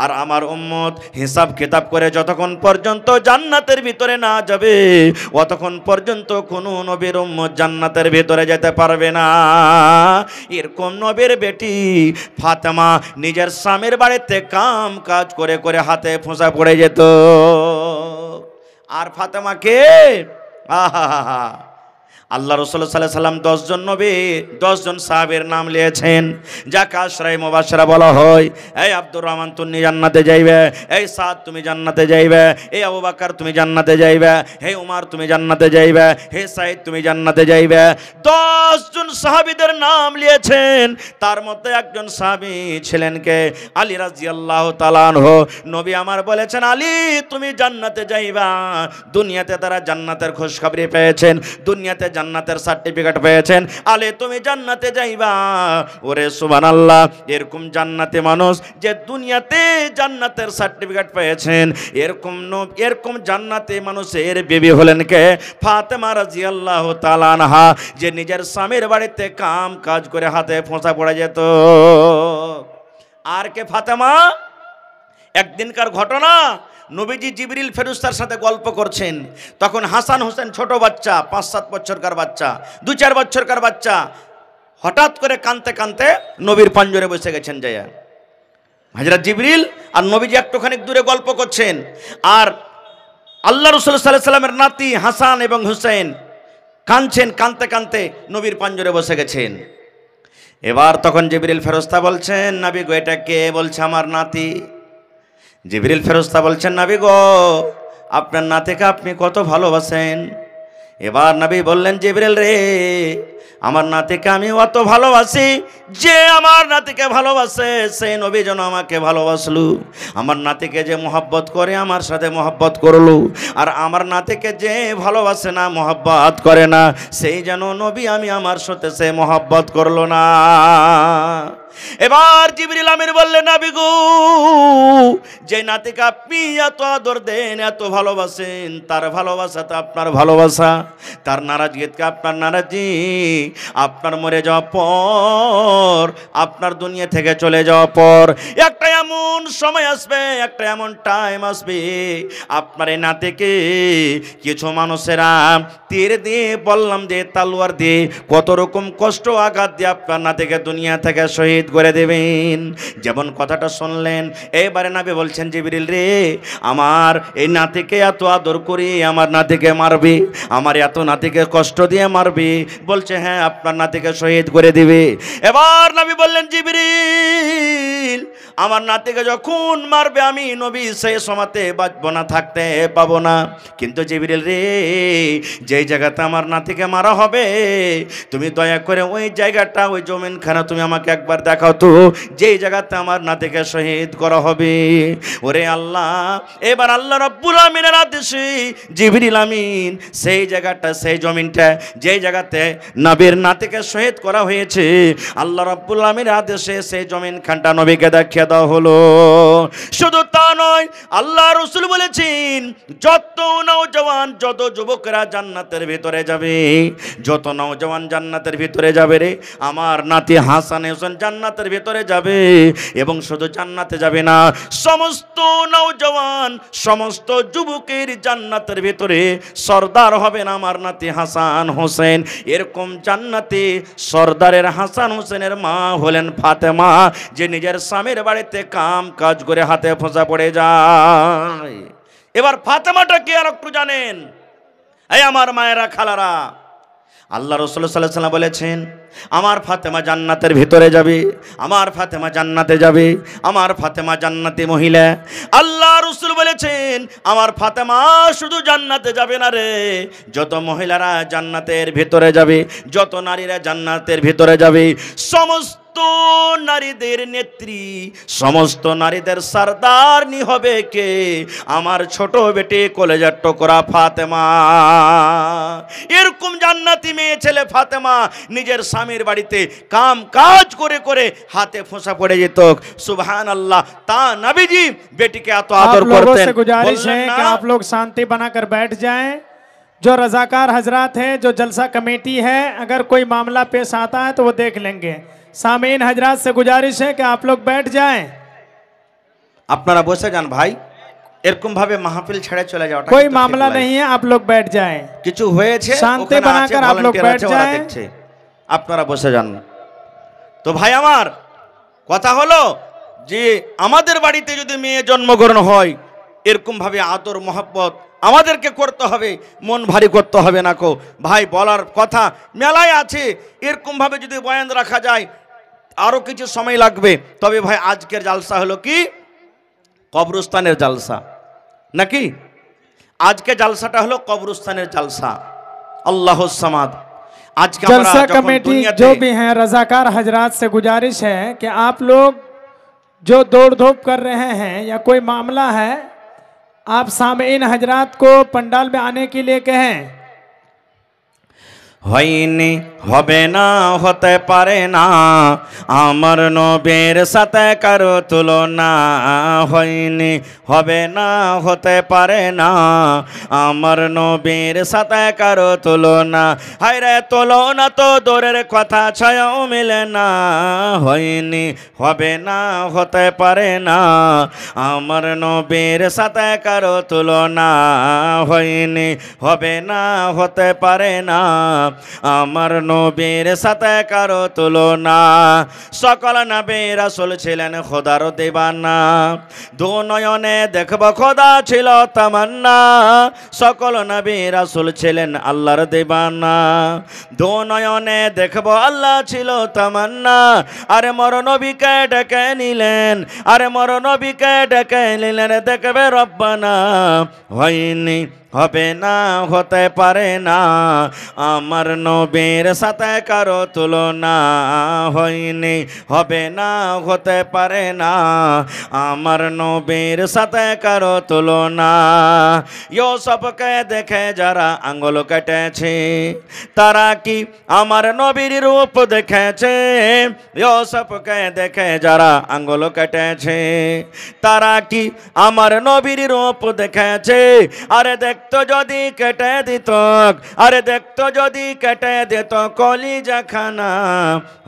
আর আমার উম্মত হিসাব কিতাব করে যতক্ষণ পর্যন্ত জান্নাতের ভিতরে না যাবে, অতক্ষণ পর্যন্ত কোনো নবীর উম্মত জান্নাতের ভিতরে যেতে পারবে না। এরকম নবীর বেটি ফাতেমা নিজের স্বামীর বাড়িতে কাম কাজ করে করে হাতে ফোঁসা পড়ে যেত। আর ফাতেমাকে আল্লাহ রাসূল সাল্লাল্লাহু আলাইহি সাল্লাম 10 জন নবী, 10 জন সাহাবীর নাম লিয়েছেন, যাকে আশরায়ে মুবাশশারা বলা হয়। এই আব্দুর রহমান তুমি জান্নাতে যাইবে, এই সাদ তুমি জান্নাতে যাইবে, এই আবু বকর তুমি জান্নাতে যাইবে, হে উমর তুমি জান্নাতে যাইবে, হে সাঈদ তুমি জান্নাতে যাইবে। 10 জন সাহাবীদের নাম লিয়েছেন। তার মধ্যে একজন সাহাবী ছিলেন কে? আলী রাদিয়াল্লাহু তাআলা আনহু। নবী আমার বলেছেন, আলী তুমি জান্নাতে যাইবা। দুনিয়াতে তারা জান্নাতের খুশখবরি পেয়েছেন, দুনিয়াতে জান্নাতের সার্টিফিকেট পেয়েছেন, আলে তুমি জান্নাতে যাইবা। ওরে সুবহানাল্লাহ, এরকম জান্নাতে মানুষ যে দুনিয়াতে জান্নাতের সার্টিফিকেট পেয়েছেন, এরকম জান্নাতে মানুষের বিবি হলেন কে? ফাতেমা রাদিয়াল্লাহু তাআলা আনহা, যে নিজের স্বামীর বাড়িতে কাম কাজ করে হাতে ফোঁসা পড়ে যেত। আর কে ফাতেমা? একদিনকার ঘটনা, নবীজি জিবরিল ফেরেশতার সাথে গল্প করছেন, তখন হাসান হোসেন ছোট বাচ্চা, 5-7 বছরকার বাচ্চা, 2-4 বছরকার বাচ্চা, হঠাৎ করে কাঁদতে কাঁদতে নবীর পাঞ্জরে বসে গেছেন যাইয়া। হযরত জিবরিল আর নবীজি একটুখানি দূরে গল্প করছেন, আর আল্লাহ রাসূল সাল্লাল্লাহু আলাইহি সাল্লামের নাতি হাসান এবং হুসাইন কাঁদছেন, কাঁদতে কাঁদতে নবীর পাঞ্জরে বসে গেছেন। এবার তখন জিবরিল ফেরেশতা বলছেন, নবী গো, এটা কে? বলছে, আমার নাতি। জিবরিল ফেরেশতা বলছেন, নবী গো, আপনার নাতিকে আপনি কত ভালোবাসেন। এবার নবী বললেন, জিবরিল রে, আমার নাতিকে আমি অত ভালোবাসি, যে আমার নাতিকে ভালোবাসে সেই নবী যেন আমাকে ভালোবাসলু। আমার নাতিকে যে মহব্বত করে আমার সাথে মহব্বত করলো, আর আমার নাতিকে যে ভালোবাসে না, মহব্বত করে না, সেই যেন নবী আমি আমার সাথে সে মহব্বত করলো না। এবার জিবরিল আমিন বললেন, নবী গো, যে নাতিকে আপনি এত আদর দেন, এত ভালোবাসেন, তার ভালোবাসাটা আপনার ভালোবাসা, তার নারাজগিকে আপনার নারাজি, আপনার মরে যাওয়ার পর, আপনার দুনিয়া থেকে চলে যাওয়ার পর একটা এমন সময় আসবে, একটা এমন টাইম আসবে, আপনার এই নাতিকে কিছু মানুষেরা তীর দিয়ে, বললাম যে তালোয়ার দিয়ে, কত রকম কষ্ট আঘাত দিয়ে আপনার নাতিকে দুনিয়া থেকে শহীদ করে দেবেন। যেমন কথাটা শুনলেন, এবারে নবী বলছেন, জিবরিল রে, আমার এই নাতিকে এত আদর করি, আমার নাতিকে মারবে, আমার এত নাতিকে কষ্ট দিয়ে মারবে, বলছে হ্যাঁ আপনার নাতিকে শহীদ করে দিবে। এবার নবী বললেন, জিবরিল, আমার নাতিকে যখন মারবে আমি নবী সেই সময়তে বাঁচবো না, থাকতে পাবো না, কিন্তু জিবরিল রে, যেই জায়গাতে আমার নাতিকে মারা হবে, তুমি দয়া করে ওই জায়গাটা, ওই জমিনখানা তুমি আমাকে একবার দেখাও তো, যেই জায়গাতে আমার নাতিকে শহীদ করা হবে। ওরে আল্লাহ, এবার আল্লাহ রাব্বুল আমিনের আদেশে জিবরিল আমিন সেই জায়গাটা, সেই জমিনটা, যেই জায়গাতে নবীর নাতিকে শহীদ করা হয়েছে, আল্লাহ রাব্বুল আমিনের আদেশে সেই জমিনখানটা নবীকে দেখিয়ে দেওয়া হলো। শুধু তা নয়, আল্লাহ রাসূল বলেছেন, যত নওজওয়ান, যত যুবকরা জান্নাতের ভিতরে যাবে, যত নওজওয়ান জান্নাতের ভিতরে যাবে রে, আমার নাতি হাসান হোসেন জান্নাতের ভিতরে যাবে, এবং শুধু জান্নাতে যাবে না, সমস্ত নওজওয়ান, সমস্ত যুবকের জান্নাতের ভিতরে সর্দার হবেন আমার নাতি হাসান হোসেন। এরকম জান্নাতে সর্দারের হাসান হোসেনের মা হলেন ফাতেমা, যে নিজের স্বামীর বাড়িতে কাম কাজ করে হাতে ফোঁসা পড়ে যায়। এবার ফাতেমাটা কে আর একটু জানেন? এই আমার মায়েরা, খালারা, আল্লাহ রাসূল সাল্লাল্লাহু আলাইহি ওয়াসাল্লাম বলেছেন, আমার ফাতেমা জান্নাতের ভিতরে যাবে, আমার ফাতেমা জান্নাতে যাবে, আমার ফাতেমা জান্নাতি মহিলা। আল্লাহ রাসূল বলেছেন, আমার ফাতেমা শুধু জান্নাতে যাবে না রে, যত মহিলারা জান্নাতের ভিতরে যাবে, যত নারীরা জান্নাতের ভিতরে যাবে, সমস্ত নারীদের নেত্রী, সমস্ত নারীদের সরদারনি হবে কে? আমার ছোট বেটি, কলেজার টুকরা ফাতেমা। এরকম জান্নাতি মেয়ে ছেলে ফাতেমা নিজের স্বামীর বাড়িতে কাম কাজ করে করে হাতে ফোঁসা পড়ে যেত। সুবহানাল্লাহ। তা নবীজি বেটিকে এত আদর করতেন। गुजारिश है कि आप लोग शांति बनाकर बैठ जाएं। जो रजाकार हजरात हैं, जो जलसा कमेटी है, अगर कोई मामला पेश आता है तो वो देख लेंगे। सामीन हजरात से गुजारिश है कि आप लोग बैठ जाएं। আপনারা বসে যান ভাই, এরকম ভাবে মাহফিল ছেড়ে চলে যাওয়াটা कोई मामला नहीं है, आप लोग बैठ जाएं। কিছু হয়েছে, शांति बनाकर आप लोग बैठ जाएं। আপনারা বসে যান। তো ভাই আমার কথা হলো যে আমাদের বাড়িতে যদি মেয়ে জন্মগ্রহণ হয়, এরকম ভাবে আদর মহব্বত আমাদেরকে করতে হবে, মন ভারী করতে হবে না কো ভাই। বলার কথা মেলায় আছে, এরকম ভাবে যদি বয়ান রাখা যায় আরো কিছু সময় লাগবে। তবে ভাই আজকের জালসা হলো কি কবরস্থানের জালসা নাকি? আজকে জালসাটা হলো কবরস্থানের জালসা। আল্লাহুস সামাদ। आज का जलसा कमेटी जो भी हैं, रजाकार हजरात से गुजारिश है कि आप लोग जो दौड़ धूप कर रहे हैं या कोई मामला है, आप सामीन हजरात को पंडाल में आने के लिए कहें। হয়নি হবে না, হতে পারে না, আমার নবীর সাথে কারো তুলনা। হয়নি হবে না, হতে পারে না, আমার নবীর সাথে কারো তুলনা। হায়রে তুলনা তো দূরের কথা, ছায়াও মিলে না। হয়নি হবে না, হতে পারে না, আমার নবীর সাথে কারো তুলনা। হয়নি হবে না, হতে পারে না, আমার নবীর সাথে কারো তুলনা। সকল নবী রাসূল ছিলেন খোদার দিবানা, দু নয়নে দেখব খোদা ছিল তামান্না। সকল নবী রাসূল ছিলেন আল্লাহর দিবানা, দু নয়নে দেখব আল্লাহ ছিল তামান্না। আরে মর নবীকে ডেকে নিলেন, আরে মর নবীকে ডেকে নিলেন, দেখবে রব্বানা। হয়নি, হবে না, হতে পারে না, আমার নবীর সাথে কারো তুলনা। হয়নি, হবে না, হতে পারে না, আমার নবীর সাথে কারো তুলনা। ইউসুফকে দেখে যারা আঙ্গুল কেটেছে, তারা কি আমার নবীর রূপ দেখেছে? ইউসুফকে দেখে যারা আঙ্গুল কেটেছে, তারা কি আমার নবীর রূপ দেখেছে? আরে দেখতো যদি কেটে দিত, আরে দেখতো যদি কেটে দিত কলিজা খানা।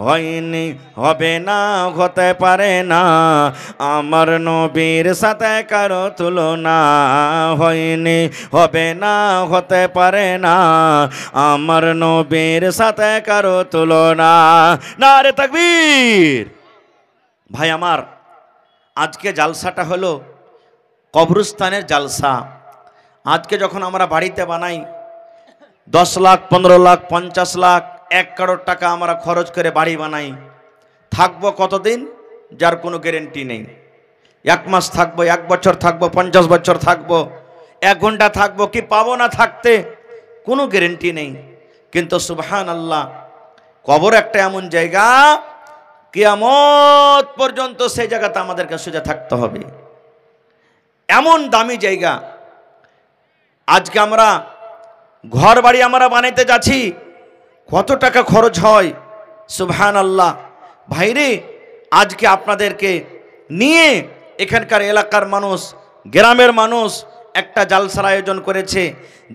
হয়নি, হবে না, হতে পারে না, আমার নবীর সাথে কারো তুলনা। হয়নি, হবে না, হতে পারে না, আমার নবীর সাথে কারো তুলনা। নারে তাকবীর। ভাই আমার, আজকে জালসাটা হলো কবরস্থানের জালসা। আজকে যখন আমরা বাড়িতে বানাই 10 লাখ, 15 লাখ, 50 লাখ, 1 কারোর টাকা আমরা খরচ করে বাড়ি বানাই, থাকবো কতদিন যার কোনো গ্যারেন্টি নেই। 1 মাস থাকবো, 1 বছর থাকবো, 50 বছর থাকবো, 1 ঘন্টা থাকবো, কি পাবো না থাকতে কোনো গ্যারেন্টি নেই। কিন্তু সুবহানাল্লাহ, কবর একটা এমন জায়গা, কিয়ামত পর্যন্ত সেই জায়গাতে আমাদেরকে সোজা থাকতে হবে। এমন দামি জায়গা। আজকে আমরা ঘর বাড়ি আমরা বানাইতে যাচ্ছি, কত টাকা খরচ হয়, সুবহানাল্লাহ। ভাইরে, আজকে আপনাদেরকে নিয়ে এখানকার এলাকার মানুষ, গ্রামের মানুষ একটা জালসার আয়োজন করেছে,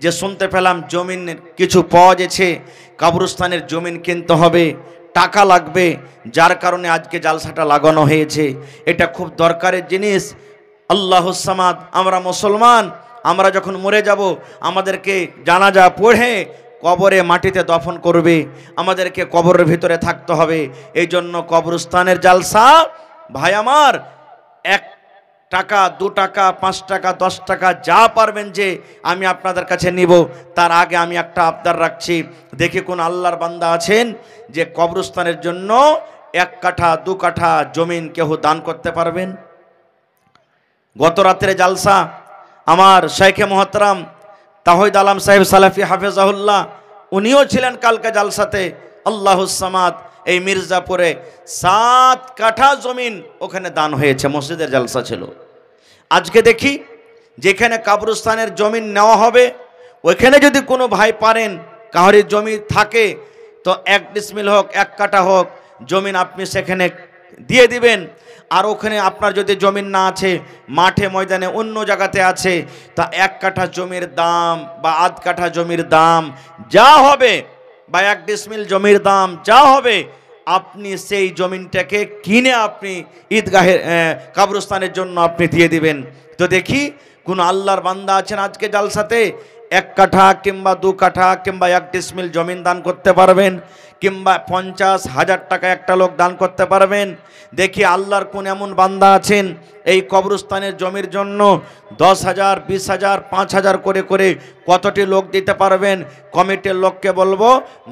যে শুনতে পেলাম জমিনের কিছু পাওয়া গেছে, কবরস্থানের জমিন কিনতে হবে, টাকা লাগবে, যার কারণে আজকে জালসাটা লাগানো হয়েছে। এটা খুব দরকারের জিনিস। আল্লাহুস সামাদ। আমরা মুসলমান, আমরা যখন মরে যাব আমাদেরকে জানাজা পড়ে কবরে মাটিতে দফন করবে, আমাদেরকে কবরের ভিতরে থাকতে হবে। এই জন্য কবরস্থানের জালসা ভাই আমার 1 টাকা, 2 টাকা, 5 টাকা, 10 টাকা যা পারবেন যে আমি আপনাদের কাছে নিব। তার আগে আমি একটা আবদার রাখছি, দেখি কোন আল্লাহর বান্দা আছেন যে কবরস্থানের জন্য 1 কাঠা 2 কাঠা জমিন কেউ দান করতে পারবেন। গত রাত্রে জালসা আমার শেখে মোহতারাম তাহিদ আলম সাহেব সালাফি হাফেজাহুল্লাহ, উনিও ছিলেন কালকে জালসাতে। আল্লাহুস সামাদ। এই মির্জাপুরে 7 কাঠা জমিন ওখানে দান হয়েছে, মসজিদের জালসা ছিল। আজকে দেখি যেখানে কবরস্থানের জমিন নেওয়া হবে, ওইখানে যদি কোনো ভাই পারেন, কাহার জমি থাকে, তো 1 ডিসমিল হোক, 1 কাঠা হোক জমিন আপনি সেখানে দিয়ে দিবেন। আর ওখানে আপনার যদি জমিন না আছে, মাঠে ময়দানে অন্য জায়গাতে আছে, তা 1 কাঠা জমির দাম বা আধ কাঠা জমির দাম যা হবে, বা 1 ডিসমিল জমির দাম যা হবে, আপনি সেই জমিনটাকে কিনে আপনি ঈদগাহের কবরস্থানের জন্য আপনি দিয়ে দিবেন। তো দেখি কোন আল্লাহর বান্দা আছেন আজকে জালসাতে 1 কাঠা কিংবা 2 কাঠা কিংবা 1 ডিসমিল জমিন দান করতে পারবেন, কিংবা 50,000 টাকা একটা লোক দান করতে পারবেন। দেখি আল্লাহর কোন এমন বান্দা আছেন এই কবরস্থানের জমির জন্য 10,000, 20,000, 5,000 করে করে কতটি লোক দিতে পারবেন। কমিটির লোককে বলবো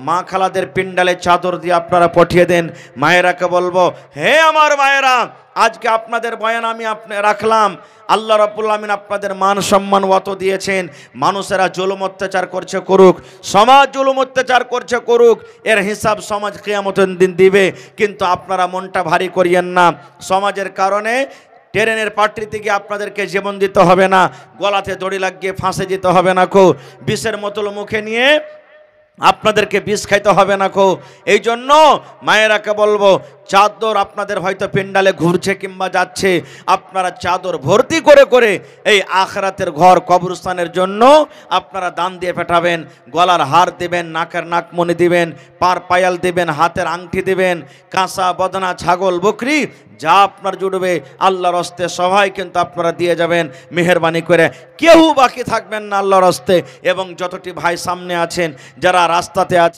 মা খালাদের পিন্ডালে চাদর দিয়ে আপনারা পাঠিয়ে দেন। মায়েরাকে বলবো, হে আমার মায়েরা, আজকে আপনাদের বয়ান আমি রাখলাম। আল্লাহ রাব্বুল আমিন আপনাদের মান সম্মান অত দিয়েছেন। মানুষেরা জুলুম অত্যাচার করছে করুক, সমাজ জুলুম অত্যাচার করছে করুক, এর হিসাব সমাজ কিয়ামতের দিন দিবে। কিন্তু আপনারা মনটা ভারী করিয়েন না। সমাজের কারণে ট্রেনের পাট্রিতে গিয়ে আপনাদেরকে জীবন দিতে হবে না, গলাতে দড়ি লাগিয়ে ফাঁসে যেতে হবে না কো, বিষের বোতল মুখে নিয়ে আপনাদেরকে বিষ খাইতে হবে না কো। এই জন্য মায়েরাকে বলবো, চাদর আপনাদের হয়তো পিন্ডালে ঘুরছে কিংবা যাচ্ছে, আপনারা চাদর ভর্তি করে করে এই আখিরাতের ঘর কবরস্থানের জন্য আপনারা দান দিয়ে পাঠাবেন। গলার হার দিবেন, নাকের নাকমণি দিবেন, পার পায়াল দিবেন, হাতের আংটি দিবেন, কাঁচা বদনা ছাগল বকরি যা আপনার জুড়বে আল্লাহর হস্তে সবাই কিন্তু আপনারা দিয়ে যাবেন মেহেরবানি করে। কেউ বাকি থাকবেন না আল্লাহর হস্তে। এবং যতটি ভাই সামনে আছেন, যারা রাস্তাতে আছেন,